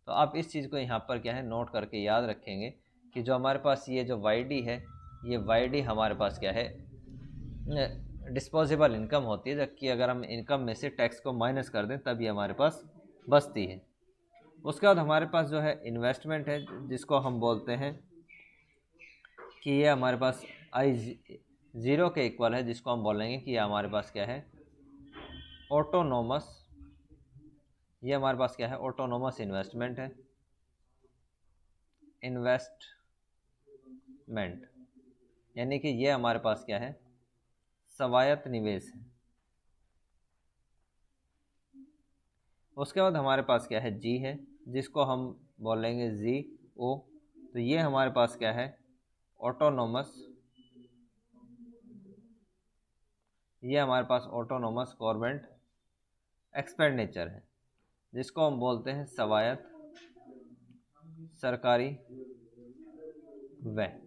तो आप इस चीज़ को यहाँ पर क्या है नोट करके याद रखेंगे कि जो हमारे पास ये जो वाई डी है, ये वाई डी हमारे पास क्या है, डिस्पोजेबल इनकम होती है, जबकि अगर हम इनकम में से टैक्स को माइनस कर दें तब ये हमारे पास बचती है। उसके बाद हमारे पास जो है इन्वेस्टमेंट है, जिसको हम बोलते हैं कि ये हमारे पास आई ज़ीरो के इक्वल है, जिसको हम बोलेंगे कि ये हमारे पास क्या है, ऑटोनोमस। ये हमारे पास क्या है, ऑटोनोमस इन्वेस्टमेंट है, इन्वेस्टमेंट, यानी कि ये हमारे पास क्या है, स्वायत्त निवेश है। उसके बाद हमारे पास क्या है, जी है, जिसको हम बोलेंगे जी ओ। तो ये हमारे पास क्या है, ऑटोनोमस, ये हमारे पास ऑटोनोमस गवर्नमेंट एक्सपेंडिचर है, जिसको हम बोलते हैं स्वायत्त सरकारी व्यय।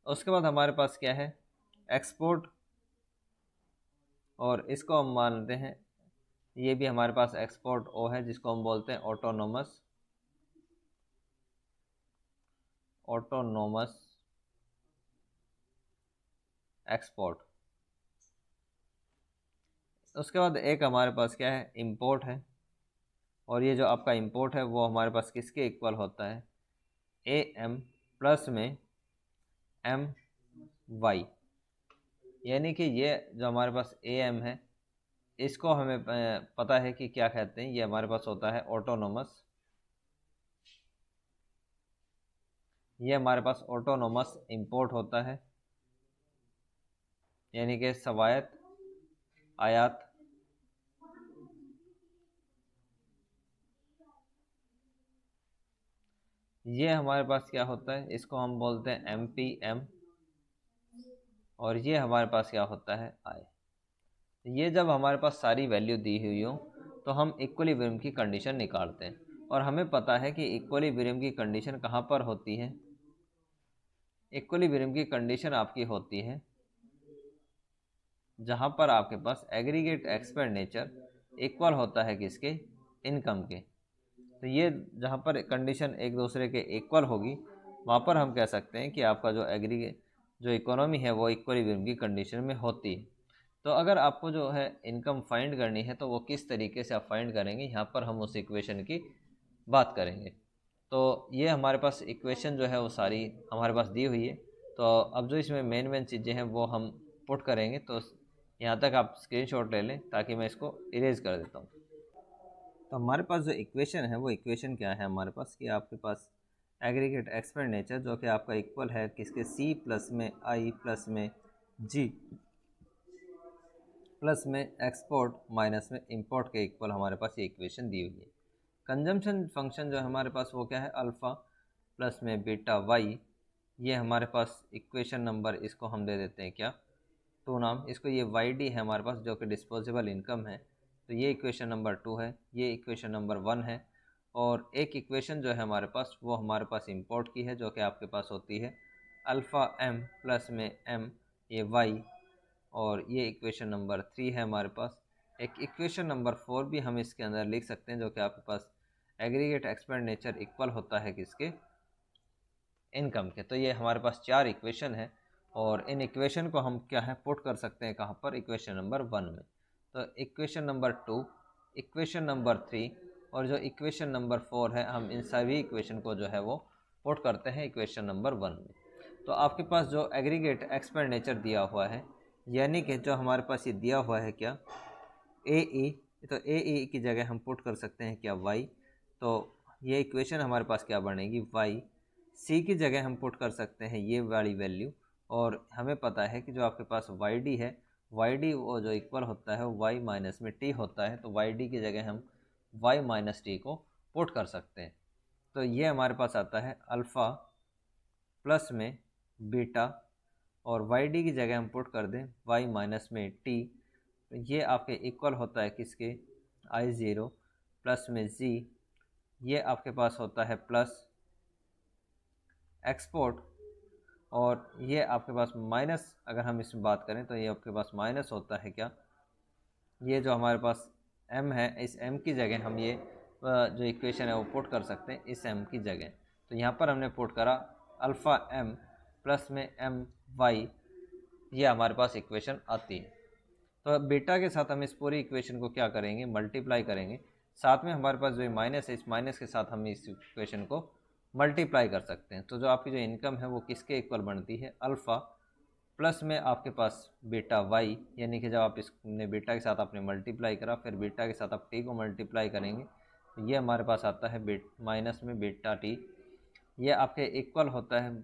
उसके बाद हमारे पास क्या है, एक्सपोर्ट, और इसको हम मानते हैं, ये भी हमारे पास एक्सपोर्ट ओ है, जिसको हम बोलते हैं ऑटोनोमस एक्सपोर्ट। उसके बाद एक हमारे पास क्या है, इंपोर्ट है, और ये जो आपका इंपोर्ट है वो हमारे पास किसके इक्वल होता है, ए एम प्लस में एम वाई, यानी कि ये जो हमारे पास ए एम है इसको हमें पता है कि क्या कहते हैं, ये हमारे पास होता है ऑटोनोमस, ये हमारे पास ऑटोनोमस इंपोर्ट होता है, यानी कि स्वायत्त आयात। ये हमारे पास क्या होता है, इसको हम बोलते हैं एम पी एम, और ये हमारे पास क्या होता है, आय। ये जब हमारे पास सारी वैल्यू दी हुई हो तो हम इक्विलिब्रियम की कंडीशन निकालते हैं, और हमें पता है कि इक्विलिब्रियम की कंडीशन कहाँ पर होती है, इक्विलिब्रियम की कंडीशन आपकी होती है जहाँ पर आपके पास एग्रीगेट एक्सपेंडिचर इक्वल होता है किसके, इनकम के। तो ये जहाँ पर कंडीशन एक दूसरे के इक्वल होगी वहाँ पर हम कह सकते हैं कि आपका जो एग्रीगेट जो इकोनॉमी है वो इक्विलिब्रियम की कंडीशन में होती है। तो अगर आपको जो है इनकम फाइंड करनी है तो वो किस तरीके से आप फाइंड करेंगे, यहाँ पर हम उस इक्वेशन की बात करेंगे। तो ये हमारे पास इक्वेशन जो है वो सारी हमारे पास दी हुई है। तो अब जो इसमें मेन चीज़ें हैं वो हम पुट करेंगे, तो यहाँ तक आप स्क्रीनशॉट ले लें ताकि मैं इसको इरेज कर देता हूँ। तो हमारे पास जो इक्वेशन है वो इक्वेशन क्या है हमारे पास, कि आपके पास एग्रीगेट एक्सपेंडिचर जो कि आपका इक्वल है किसके, सी प्लस में आई प्लस में जी प्लस में एक्सपोर्ट माइनस में इंपोर्ट के इक्वल हमारे पास ये इक्वेशन दी हुई है। कंजम्पशन फंक्शन जो है हमारे पास वो क्या है, अल्फ़ा प्लस में बीटा वाई। ये हमारे पास इक्वेशन नंबर, इसको हम दे देते हैं क्या, टू नाम, इसको ये वाई डी है हमारे पास जो कि डिस्पोजेबल इनकम है। तो ये इक्वेशन नंबर 2 है, ये इक्वेशन नंबर 1 है, और एक इक्वेशन जो है हमारे पास वो हमारे पास इंपोर्ट की है जो कि आपके पास होती है अल्फ़ा एम प्लस में एम ये वाई और ये इक्वेशन नंबर 3 है हमारे पास। एक इक्वेशन नंबर 4 भी हम इसके अंदर लिख सकते हैं, जो कि आपके पास एग्रीगेट एक्सपेंडिचर इक्वल होता है किसके, इनकम के। तो ये हमारे पास 4 इक्वेशन है और इन इक्वेशन को हम क्या है पुट कर सकते हैं कहाँ पर, इक्वेशन नंबर 1 में। तो इक्वेशन नंबर 2, इक्वेशन नंबर 3 और जो इक्वेशन नंबर 4 है, हम इन सभी इक्वेशन को जो है वो पुट करते हैं इक्वेशन नंबर 1 में। तो आपके पास जो एग्रीगेट एक्सपेंडिचर दिया हुआ है, यानी कि जो हमारे पास ये दिया हुआ है क्या, ए ई, तो ए ई की जगह हम पुट कर सकते हैं क्या, वाई। तो ये इक्वेशन हमारे पास क्या बनेगी, वाई। सी की जगह हम पुट कर सकते हैं ये वाली वैल्यू, और हमें पता है कि जो आपके पास वाई डी है, वाई डी वो जो इक्वल होता है वाई माइनस में टी होता है। तो वाई डी की जगह हम वाई माइनस टी को पुट कर सकते हैं। तो ये हमारे पास आता है अल्फ़ा प्लस में बीटा, और वाई डी की जगह हम पुट कर दें वाई माइनस में टी। ये आपके इक्वल होता है किसके, I0 प्लस में Z, ये आपके पास होता है प्लस एक्सपोर्ट, और ये आपके पास माइनस, अगर हम इसमें बात करें तो ये आपके पास माइनस होता है क्या, ये जो हमारे पास m है, इस m की जगह हम ये जो इक्वेशन है वो पुट कर सकते हैं इस m की जगह। तो यहाँ पर हमने पुट करा अल्फ़ा m प्लस में m y, ये हमारे पास इक्वेशन आती है। तो बीटा के साथ हम इस पूरी इक्वेशन को क्या करेंगे, मल्टीप्लाई करेंगे। साथ में हमारे पास जो माइनस है, इस माइनस के साथ हम इस इक्वेशन को मल्टीप्लाई कर सकते हैं। तो जो आपकी जो इनकम है वो किसके इक्वल बनती है, अल्फ़ा प्लस में आपके पास बीटा वाई, यानी कि जब आप इसने बीटा के साथ आपने मल्टीप्लाई करा, फिर बीटा के साथ आप टी को मल्टीप्लाई करेंगे, तो ये हमारे पास आता है माइनस में बीटा टी, ये आपके इक्वल होता है।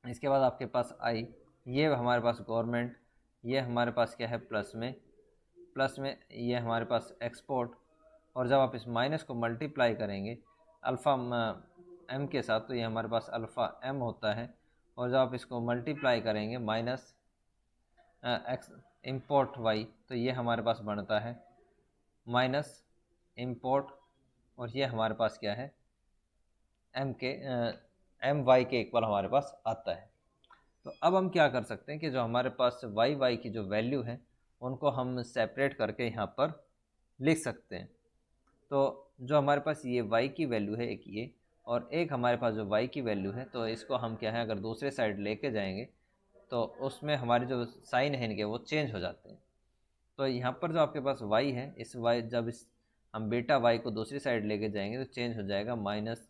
इसके बाद आपके पास आई, ये हमारे पास गवर्नमेंट, ये हमारे पास क्या है प्लस में ये हमारे पास एक्सपोर्ट, और जब आप इस माइनस को मल्टीप्लाई करेंगे अल्फ़ा एम के साथ, तो ये हमारे पास अल्फ़ा एम होता है। और जब आप इसको मल्टीप्लाई करेंगे माइनस एक्स इम्पोर्ट वाई, तो ये हमारे पास बनता है माइनस इम्पोर्ट, और ये हमारे पास क्या है एम वाई के इक्वल हमारे पास आता है। तो अब हम क्या कर सकते हैं कि जो हमारे पास वाई की जो वैल्यू है उनको हम सेपरेट करके यहाँ पर लिख सकते हैं। तो जो हमारे पास ये y की वैल्यू है एक ये, और एक हमारे पास जो y की वैल्यू है, तो इसको हम क्या है अगर दूसरे साइड लेके जाएंगे तो उसमें हमारे जो साइन है इनके वो चेंज हो जाते हैं। तो यहाँ पर जो आपके पास y है, इस y जब इस हम बीटा y को दूसरी साइड लेके जाएंगे तो चेंज हो जाएगा माइनस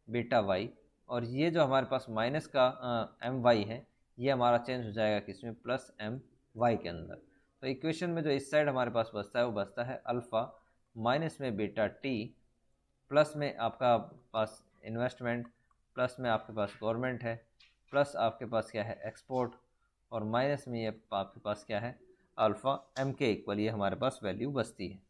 बीटा y, और ये जो हमारे पास माइनस का एम वाई है, ये हमारा चेंज हो जाएगा किसमें, प्लस एम वाई के अंदर। तो इक्वेशन में जो इस साइड हमारे पास बचता है वो बचता है अल्फ़ा माइनस में बीटा टी, प्लस में आपका पास इन्वेस्टमेंट, प्लस में आपके पास गवर्नमेंट है, प्लस आपके पास क्या है एक्सपोर्ट, और माइनस में ये आपके पास क्या है अल्फ़ा एम के इक्वल, ये हमारे पास वैल्यू बचती है।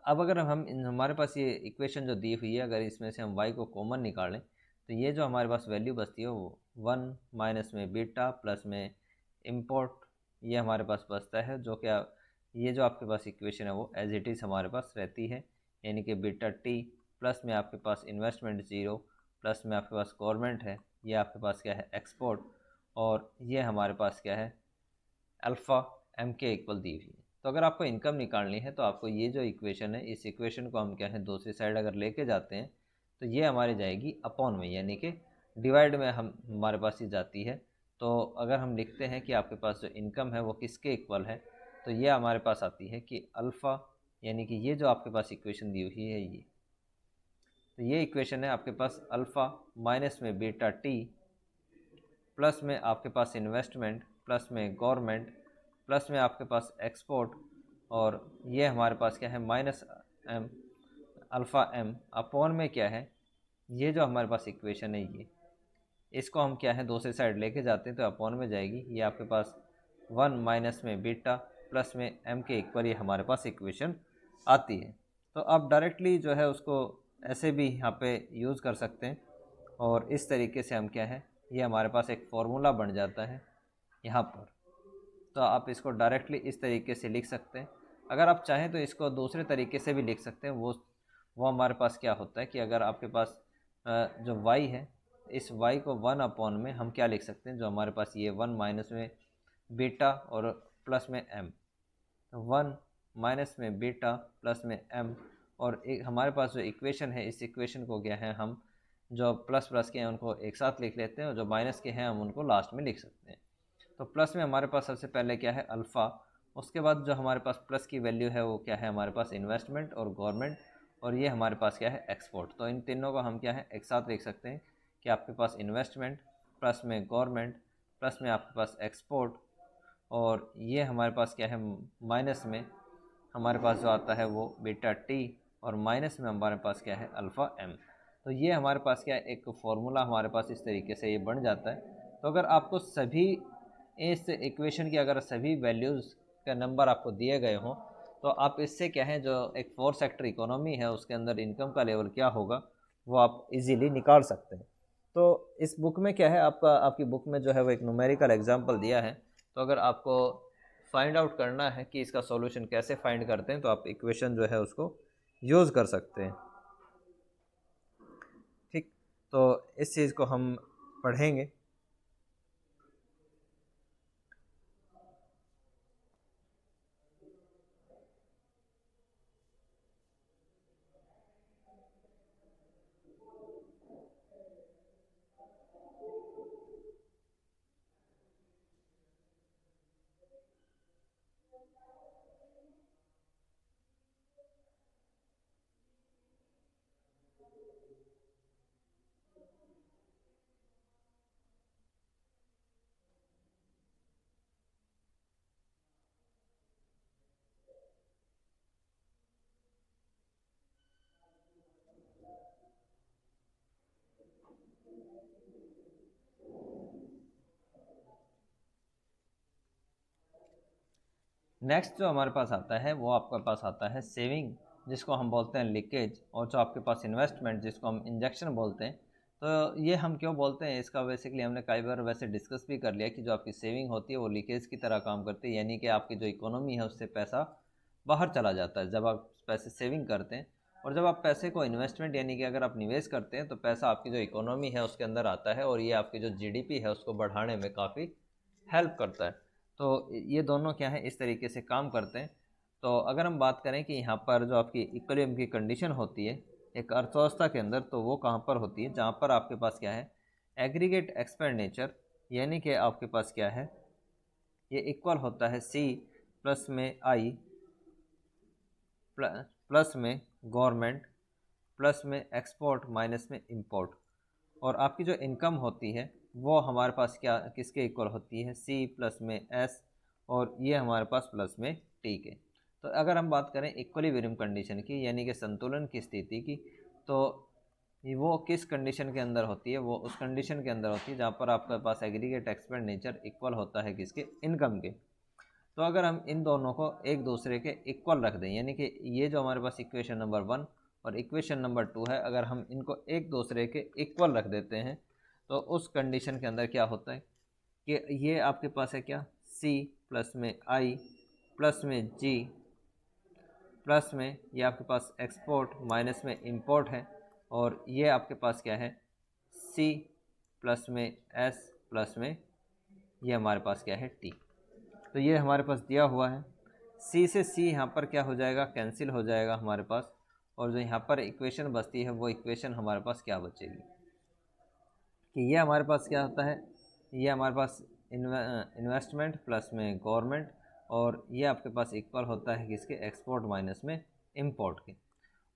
अब अगर हम हमारे पास ये इक्वेशन जो दी हुई है, अगर इसमें से हम y को कॉमन निकालें, तो ये जो हमारे पास वैल्यू बचती है वो 1 माइनस में बीटा प्लस में इम्पोर्ट, ये हमारे पास बचता है। जो क्या ये जो आपके पास इक्वेशन है वो एज इट इज़ हमारे पास रहती है, यानी कि बीटा टी प्लस में आपके पास इन्वेस्टमेंट 0, प्लस में आपके पास गवर्नमेंट है, ये आपके पास क्या है एक्सपोर्ट, और ये हमारे पास क्या है अल्फ़ा एम के इक्वल दी हुई है। तो अगर आपको इनकम निकालनी है तो आपको ये जो इक्वेशन है, इस इक्वेशन को हम क्या है दूसरी साइड अगर लेके जाते हैं तो ये हमारी जाएगी अपॉन में, यानी कि डिवाइड में हमारे पास ये जाती है। तो अगर हम लिखते हैं कि आपके पास जो इनकम है वो किसके इक्वल है, तो ये हमारे पास आती है कि अल्फ़ा, यानी कि ये जो आपके पास इक्वेशन दी हुई है ये, तो ये इक्वेशन है आपके पास अल्फ़ा माइनस में बीटा टी, प्लस में आपके पास इन्वेस्टमेंट, प्लस में गवर्नमेंट, प्लस में आपके पास एक्सपोर्ट, और ये हमारे पास क्या है minus M alpha M upon में क्या है, ये जो हमारे पास इक्वेशन है ये, इसको हम क्या है दूसरी साइड लेके जाते हैं तो अपॉन में जाएगी, ये आपके पास 1 माइनस में बीटा प्लस में एम के इक्वल ये हमारे पास इक्वेशन आती है। तो आप डायरेक्टली जो है उसको ऐसे भी यहाँ पे यूज़ कर सकते हैं, और इस तरीके से हम क्या है ये हमारे पास एक फ़ॉर्मूला बन जाता है यहाँ पर। तो आप इसको डायरेक्टली इस तरीके से लिख सकते हैं। अगर आप चाहें तो इसको दूसरे तरीके से भी लिख सकते हैं। वो हमारे पास क्या होता है कि अगर आपके पास जो y है इस y को 1 अपॉन में हम क्या लिख सकते हैं, जो हमारे पास ये 1 माइनस में बीटा और प्लस में m, 1 माइनस में बीटा प्लस में m, और एक हमारे पास जो इक्वेशन है, इस इक्वेशन को क्या है, हम जो प्लस प्लस के हैं उनको एक साथ लिख लेते हैं और जो माइनस के हैं हम उनको लास्ट में लिख सकते हैं। तो प्लस में हमारे पास सबसे पहले क्या है, अल्फ़ा, उसके बाद जो हमारे पास प्लस की वैल्यू है वो क्या है, हमारे पास इन्वेस्टमेंट और गवर्नमेंट, और ये हमारे पास क्या है, एक्सपोर्ट। तो इन तीनों को हम क्या है, एक साथ लिख सकते हैं कि आपके पास इन्वेस्टमेंट प्लस में गवर्नमेंट प्लस में आपके पास एक्सपोर्ट, और ये हमारे पास क्या है, माइनस में हमारे पास जो आता है वो बीटा टी, और माइनस में हमारे पास क्या है, अल्फ़ा एम। तो ये हमारे पास क्या है, एक फॉर्मूला हमारे पास इस तरीके से ये बन जाता है। तो अगर आपको सभी इस इक्वेशन की अगर सभी वैल्यूज़ का नंबर आपको दिए गए हों, तो आप इससे क्या है, जो एक 4 सेक्टर इकोनॉमी है उसके अंदर इनकम का लेवल क्या होगा वो आप इजीली निकाल सकते हैं। तो इस बुक में क्या है, आपकी बुक में जो है वो एक न्यूमेरिकल एग्जांपल दिया है। तो अगर आपको फाइंड आउट करना है कि इसका सॉल्यूशन कैसे फाइंड करते हैं, तो आप इक्वेशन जो है उसको यूज़ कर सकते हैं। ठीक, तो इस चीज़ को हम पढ़ेंगे। नेक्स्ट जो हमारे पास आता है वो आपके पास आता है सेविंग, जिसको हम बोलते हैं लीकेज, और जो आपके पास इन्वेस्टमेंट जिसको हम इंजेक्शन बोलते हैं। तो ये हम क्यों बोलते हैं, इसका बेसिकली हमने कई बार वैसे डिस्कस भी कर लिया कि जो आपकी सेविंग होती है वो लीकेज की तरह काम करती है, यानी कि आपकी जो इकोनॉमी है उससे पैसा बाहर चला जाता है जब आप पैसे सेविंग करते हैं। और जब आप पैसे को इन्वेस्टमेंट यानी कि अगर आप निवेश करते हैं तो पैसा आपकी जो इकोनॉमी है उसके अंदर आता है, और ये आपकी जो जीडीपी है उसको बढ़ाने में काफ़ी हेल्प करता है। तो ये दोनों क्या है, इस तरीके से काम करते हैं। तो अगर हम बात करें कि यहाँ पर जो आपकी इक्विलिब्रियम की कंडीशन होती है एक अर्थव्यवस्था के अंदर, तो वो कहाँ पर होती है, जहाँ पर आपके पास क्या है, एग्रीगेट एक्सपेंडिचर, यानी कि आपके पास क्या है, ये इक्वल होता है सी प्लस में आई प्लस में गवर्नमेंट प्लस में एक्सपोर्ट माइनस में इंपोर्ट। और आपकी जो इनकम होती है वो हमारे पास क्या किसके इक्वल होती है, सी प्लस में एस, और ये हमारे पास प्लस में टी के। तो अगर हम बात करें इक्विलिब्रियम कंडीशन की, यानी कि संतुलन की स्थिति की, तो वो किस कंडीशन के अंदर होती है, वो उस कंडीशन के अंदर होती है जहाँ पर आपके पास एग्रीगेट एक्सपेंडिचर इक्वल होता है किसके, इनकम के। तो अगर हम इन दोनों को एक दूसरे के इक्वल रख दें, यानी कि ये जो हमारे पास इक्वेशन नंबर 1 और इक्वेशन नंबर 2 है, अगर हम इनको एक दूसरे के इक्वल रख देते हैं, तो उस कंडीशन के अंदर क्या होता है कि ये आपके पास है क्या, सी प्लस में आई प्लस में जी प्लस में ये आपके पास एक्सपोर्ट माइनस में इंपोर्ट है, और ये आपके पास क्या है, सी प्लस में एस प्लस में ये हमारे पास क्या है, टी। तो ये हमारे पास दिया हुआ है, सी से सी यहाँ पर क्या हो जाएगा, कैंसिल हो जाएगा हमारे पास, और जो यहाँ पर इक्वेशन बचती है वो इक्वेशन हमारे पास क्या बचेगी कि ये हमारे पास क्या होता है, ये हमारे पास इन्वेस्टमेंट प्लस में गवर्नमेंट, और ये आपके पास इक्वल होता है किसके, एक्सपोर्ट माइनस में इंपोर्ट के।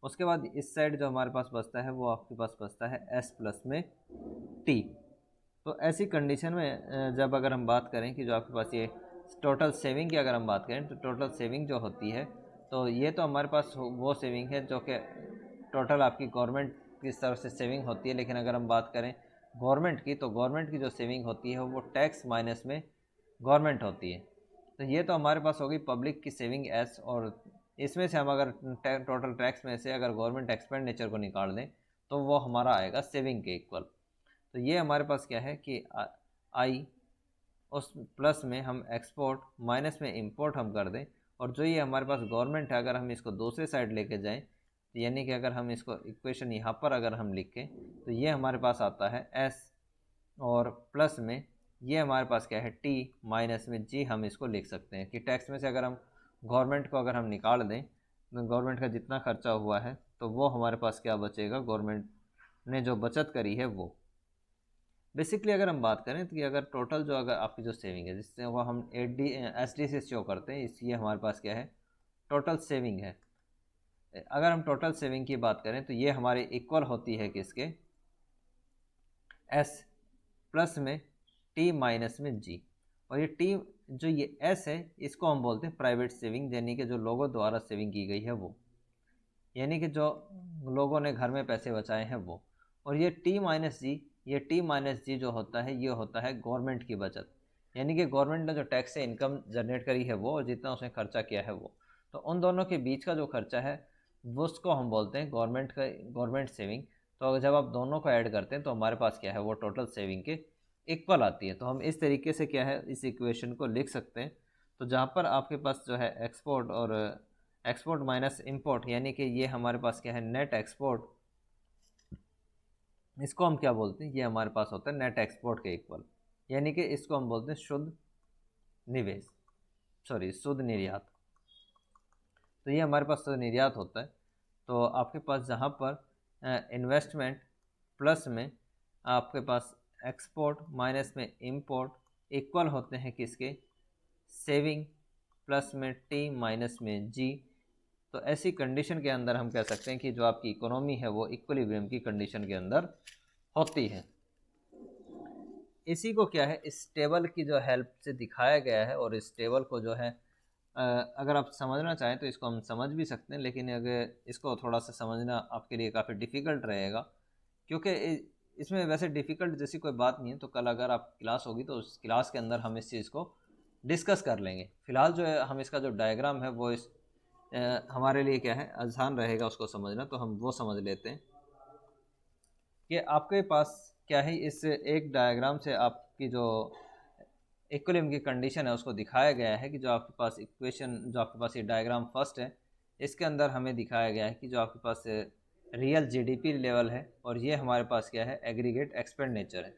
उसके बाद इस साइड जो हमारे पास बचता है वो आपके पास बचता है एस प्लस में टी। तो ऐसी कंडीशन में जब अगर हम बात करें कि जो आपके पास ये टोटल सेविंग की अगर हम बात करें, तो टोटल सेविंग जो होती है, तो ये तो हमारे पास वो सेविंग है जो कि टोटल आपकी गवर्नमेंट की तरफ से सेविंग होती है। लेकिन अगर हम बात करें गवर्नमेंट की, तो गवर्नमेंट की जो सेविंग होती है वो टैक्स माइनस में गवर्नमेंट होती है। तो ये तो हमारे पास होगी पब्लिक की सेविंग एस, और इसमें से हम अगर टोटल टैक्स में से अगर गवर्नमेंट एक्सपेंडिचर को निकाल दें तो वो हमारा आएगा सेविंग के इक्वल। तो ये हमारे पास क्या है कि आई, उस प्लस में हम एक्सपोर्ट माइनस में इंपोर्ट हम कर दें, और जो ये हमारे पास गवर्नमेंट है अगर हम इसको दूसरे साइड लेके जाएं यानी कि अगर हम इसको इक्वेशन यहाँ पर अगर हम लिखें तो ये हमारे पास आता है s, और प्लस में ये हमारे पास क्या है t, माइनस में g हम इसको लिख सकते हैं कि टैक्स में से अगर हम गवर्नमेंट को अगर हम निकाल दें तो गवर्नमेंट का जितना खर्चा हुआ है तो वो हमारे पास क्या बचेगा, गवर्नमेंट ने जो बचत करी है वो। बेसिकली अगर हम बात करें तो कि अगर टोटल जो अगर आपकी जो सेविंग है जिससे वो हम SD से शो करते हैं, इसलिए हमारे पास क्या है, टोटल सेविंग है। अगर हम टोटल सेविंग की बात करें तो ये हमारी इक्वल होती है किसके, S प्लस में T माइनस में G। और ये T जो ये S है इसको हम बोलते हैं प्राइवेट सेविंग, यानी कि जो लोगों द्वारा सेविंग की गई है वो, यानी कि जो लोगों ने घर में पैसे बचाए हैं वो। और ये T माइनस जी, ये T माइनस जी जो होता है ये होता है गवर्नमेंट की बचत, यानी कि गवर्नमेंट ने जो टैक्स से इनकम जनरेट करी है वो और जितना उसने खर्चा किया है वो, तो उन दोनों के बीच का जो खर्चा है वो उसको हम बोलते हैं गवर्नमेंट सेविंग। तो जब आप दोनों को ऐड करते हैं तो हमारे पास क्या है, वो टोटल सेविंग के इक्वल आती है। तो हम इस तरीके से क्या है इस इक्वेशन को लिख सकते हैं। तो जहाँ पर आपके पास जो है एक्सपोर्ट और एक्सपोर्ट माइनस इंपोर्ट, यानी कि ये हमारे पास क्या है नेट एक्सपोर्ट, इसको हम क्या बोलते हैं, ये हमारे पास होता है नेट एक्सपोर्ट के इक्वल, यानी कि इसको हम बोलते हैं शुद्ध निवेश, सॉरी शुद्ध निर्यात। तो ये हमारे पास शुद्ध निर्यात होता है। तो आपके पास जहाँ पर इन्वेस्टमेंट प्लस में आपके पास एक्सपोर्ट माइनस में इंपोर्ट इक्वल होते हैं किसके, सेविंग प्लस में T माइनस में G। तो ऐसी कंडीशन के अंदर हम कह सकते हैं कि जो आपकी इकोनॉमी है वो इक्विलिब्रियम की कंडीशन के अंदर होती है। इसी को क्या है इस टेबल की जो हेल्प से दिखाया गया है, और इस टेबल को जो है अगर आप समझना चाहें तो इसको हम समझ भी सकते हैं, लेकिन अगर इसको थोड़ा सा समझना आपके लिए काफ़ी डिफ़िकल्ट रहेगा, क्योंकि इसमें वैसे डिफ़िकल्ट जैसी कोई बात नहीं है। तो कल अगर आप क्लास होगी तो उस क्लास के अंदर हम इस चीज़ को डिस्कस कर लेंगे। फ़िलहाल जो है हम इसका जो डायग्राम है वो हमारे लिए क्या है आसान रहेगा उसको समझना, तो हम वो समझ लेते हैं कि आपके पास क्या है इस एक डायग्राम से आपकी जो इक्विलिब्रियम की कंडीशन है उसको दिखाया गया है कि जो आपके पास इक्वेशन, जो आपके पास ये डायग्राम फर्स्ट है, इसके अंदर हमें दिखाया गया है कि जो आपके पास रियल GDP लेवल है और ये हमारे पास क्या है एग्रीगेट एक्सपेंडिचर है।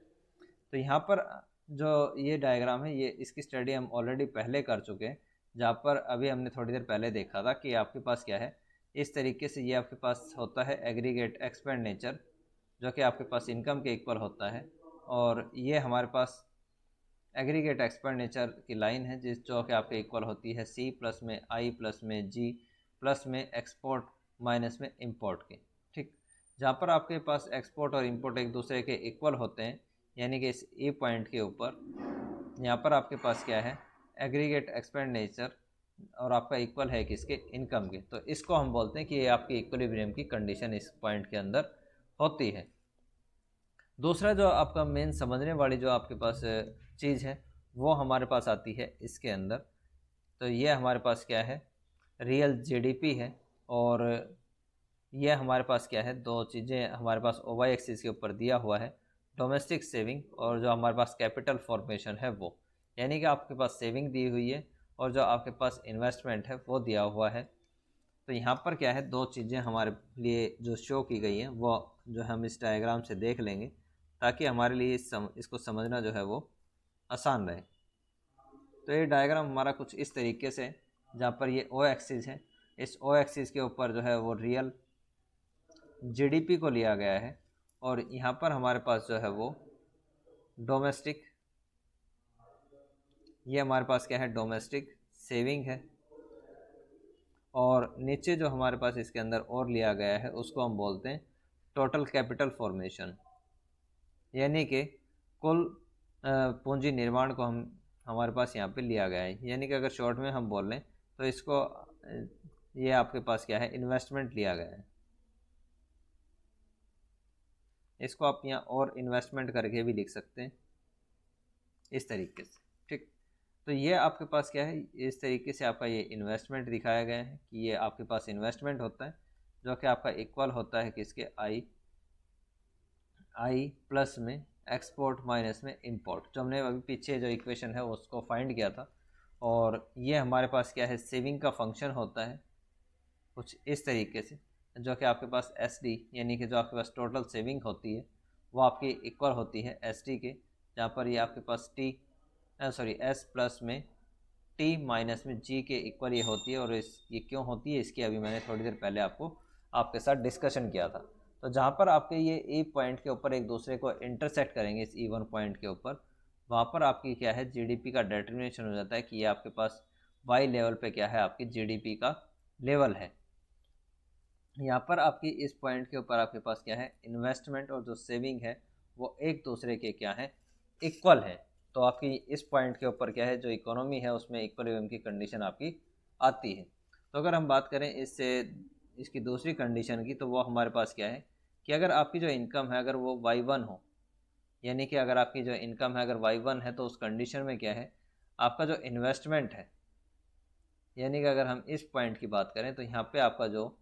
तो यहाँ पर जो ये डायग्राम है ये इसकी स्टडी हम ऑलरेडी पहले कर चुके हैं, जहाँ पर अभी हमने थोड़ी देर पहले देखा था कि आपके पास क्या है इस तरीके से ये आपके पास होता है एग्रीगेट एक्सपेंडिचर, जो कि आपके पास इनकम के इक्वल होता है। और ये हमारे पास एग्रीगेट एक्सपेंडिचर की लाइन है जो कि आपके इक्वल होती है C प्लस में I प्लस में G प्लस में एक्सपोर्ट माइनस में इंपोर्ट के, ठीक। जहाँ पर आपके पास एक्सपोर्ट और इंपोर्ट एक दूसरे के इक्वल होते हैं, यानी कि इस E पॉइंट के ऊपर यहाँ पर आपके पास क्या है एग्रीगेट एक्सपेंडिचर और आपका इक्वल है किसके, इनकम के। तो इसको हम बोलते हैं कि ये आपकी इक्विलिब्रियम की कंडीशन इस पॉइंट के अंदर होती है। दूसरा जो आपका मेन समझने वाली जो आपके पास चीज़ है वो हमारे पास आती है इसके अंदर। तो ये हमारे पास क्या है रियल GDP है, और ये हमारे पास क्या है दो चीज़ें हमारे पास OY एक्सिस के ऊपर दिया हुआ है, डोमेस्टिक सेविंग और जो हमारे पास कैपिटल फॉर्मेशन है वो, यानी कि आपके पास सेविंग दी हुई है और जो आपके पास इन्वेस्टमेंट है वो दिया हुआ है। तो यहाँ पर क्या है दो चीज़ें हमारे लिए जो शो की गई हैं वो जो हम इस डायग्राम से देख लेंगे, ताकि हमारे लिए इसको समझना जो है वो आसान रहे। तो ये डायग्राम हमारा कुछ इस तरीके से, जहाँ पर ये O एक्सिस है, इस O एक्सिस के ऊपर जो है वो रियल GDP को लिया गया है, और यहाँ पर हमारे पास जो है वो डोमेस्टिक, ये हमारे पास क्या है डोमेस्टिक सेविंग है, और नीचे जो हमारे पास इसके अंदर और लिया गया है उसको हम बोलते हैं टोटल कैपिटल फॉर्मेशन, यानी कि कुल पूंजी निर्माण को हम हमारे पास यहाँ पे लिया गया है। यानी कि अगर शॉर्ट में हम बोल लें तो इसको ये आपके पास क्या है इन्वेस्टमेंट लिया गया है, इसको आप यहाँ और इन्वेस्टमेंट करके भी लिख सकते हैं इस तरीके से, ठीक। तो ये आपके पास क्या है इस तरीके से आपका ये इन्वेस्टमेंट दिखाया गया है कि ये आपके पास इन्वेस्टमेंट होता है जो कि आपका इक्वल होता है किसके आई प्लस में एक्सपोर्ट माइनस में इंपोर्ट, जो हमने अभी पीछे जो इक्वेशन है उसको फाइंड किया था। और ये हमारे पास क्या है सेविंग का फंक्शन होता है कुछ इस तरीके से, जो कि आपके पास SD यानी कि जो आपके पास टोटल सेविंग होती है वो आपकी इक्वल होती है SD के, जहाँ पर ये आपके पास S प्लस में T माइनस में G के इक्वल ये होती है। और ये क्यों होती है इसकी अभी मैंने थोड़ी देर पहले आपके साथ डिस्कशन किया था। तो जहाँ पर आपके ये E पॉइंट के ऊपर एक दूसरे को इंटरसेक्ट करेंगे, इस E1 पॉइंट के ऊपर, वहाँ पर आपकी क्या है GDP का डिटर्मिनेशन हो जाता है कि ये आपके पास Y लेवल पे क्या है आपकी GDP का लेवल है। यहाँ पर आपकी इस पॉइंट के ऊपर आपके पास क्या है, इन्वेस्टमेंट और जो सेविंग है वो एक दूसरे के क्या है, इक्वल है। तो आपकी इस पॉइंट के ऊपर क्या है, जो इकोनॉमी है उसमें इक्वलिब्रियम की कंडीशन आपकी आती है। तो अगर हम बात करें इसकी दूसरी कंडीशन की, तो वो हमारे पास क्या है कि अगर आपकी जो इनकम है अगर वो Y1 हो, यानी कि अगर आपकी जो इनकम है अगर Y1 है, तो उस कंडीशन में क्या है, आपका जो इन्वेस्टमेंट है, यानी कि अगर हम इस पॉइंट की बात करें तो यहाँ पे आपका जो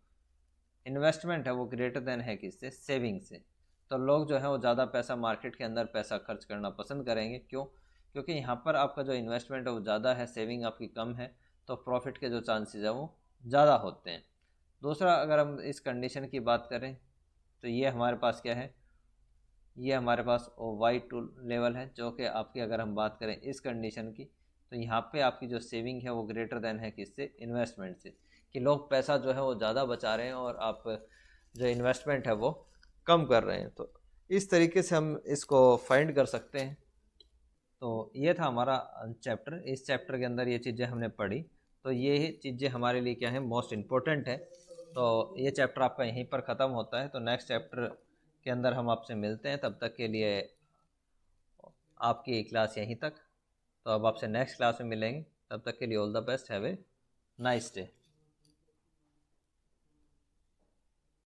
इन्वेस्टमेंट है वो ग्रेटर देन है किससे, सेविंग से। तो लोग जो है वो ज़्यादा पैसा मार्केट के अंदर पैसा खर्च करना पसंद करेंगे। क्यों? क्योंकि यहाँ पर आपका जो इन्वेस्टमेंट है वो ज़्यादा है, सेविंग आपकी कम है, तो प्रॉफिट के जो चांसेस है वो ज़्यादा होते हैं। दूसरा, अगर हम इस कंडीशन की बात करें तो ये हमारे पास क्या है, ये हमारे पास Y2 लेवल है, जो कि आपकी अगर हम बात करें इस कंडीशन की, तो यहाँ पे आपकी जो सेविंग है वो ग्रेटर देन है किससे, इन्वेस्टमेंट से, कि लोग पैसा जो है वो ज़्यादा बचा रहे हैं और आप जो इन्वेस्टमेंट है वो कम कर रहे हैं। तो इस तरीके से हम इसको फाइंड कर सकते हैं। तो ये था हमारा चैप्टर। इस चैप्टर के अंदर ये चीज़ें हमने पढ़ी, तो ये चीज़ें हमारे लिए क्या है, मोस्ट इम्पोर्टेंट है। तो ये चैप्टर आपका यहीं पर ख़त्म होता है। तो नेक्स्ट चैप्टर के अंदर हम आपसे मिलते हैं, तब तक के लिए आपकी क्लास यहीं तक। तो अब आपसे नेक्स्ट क्लास में मिलेंगे, तब तक के लिए all the best, have a nice day.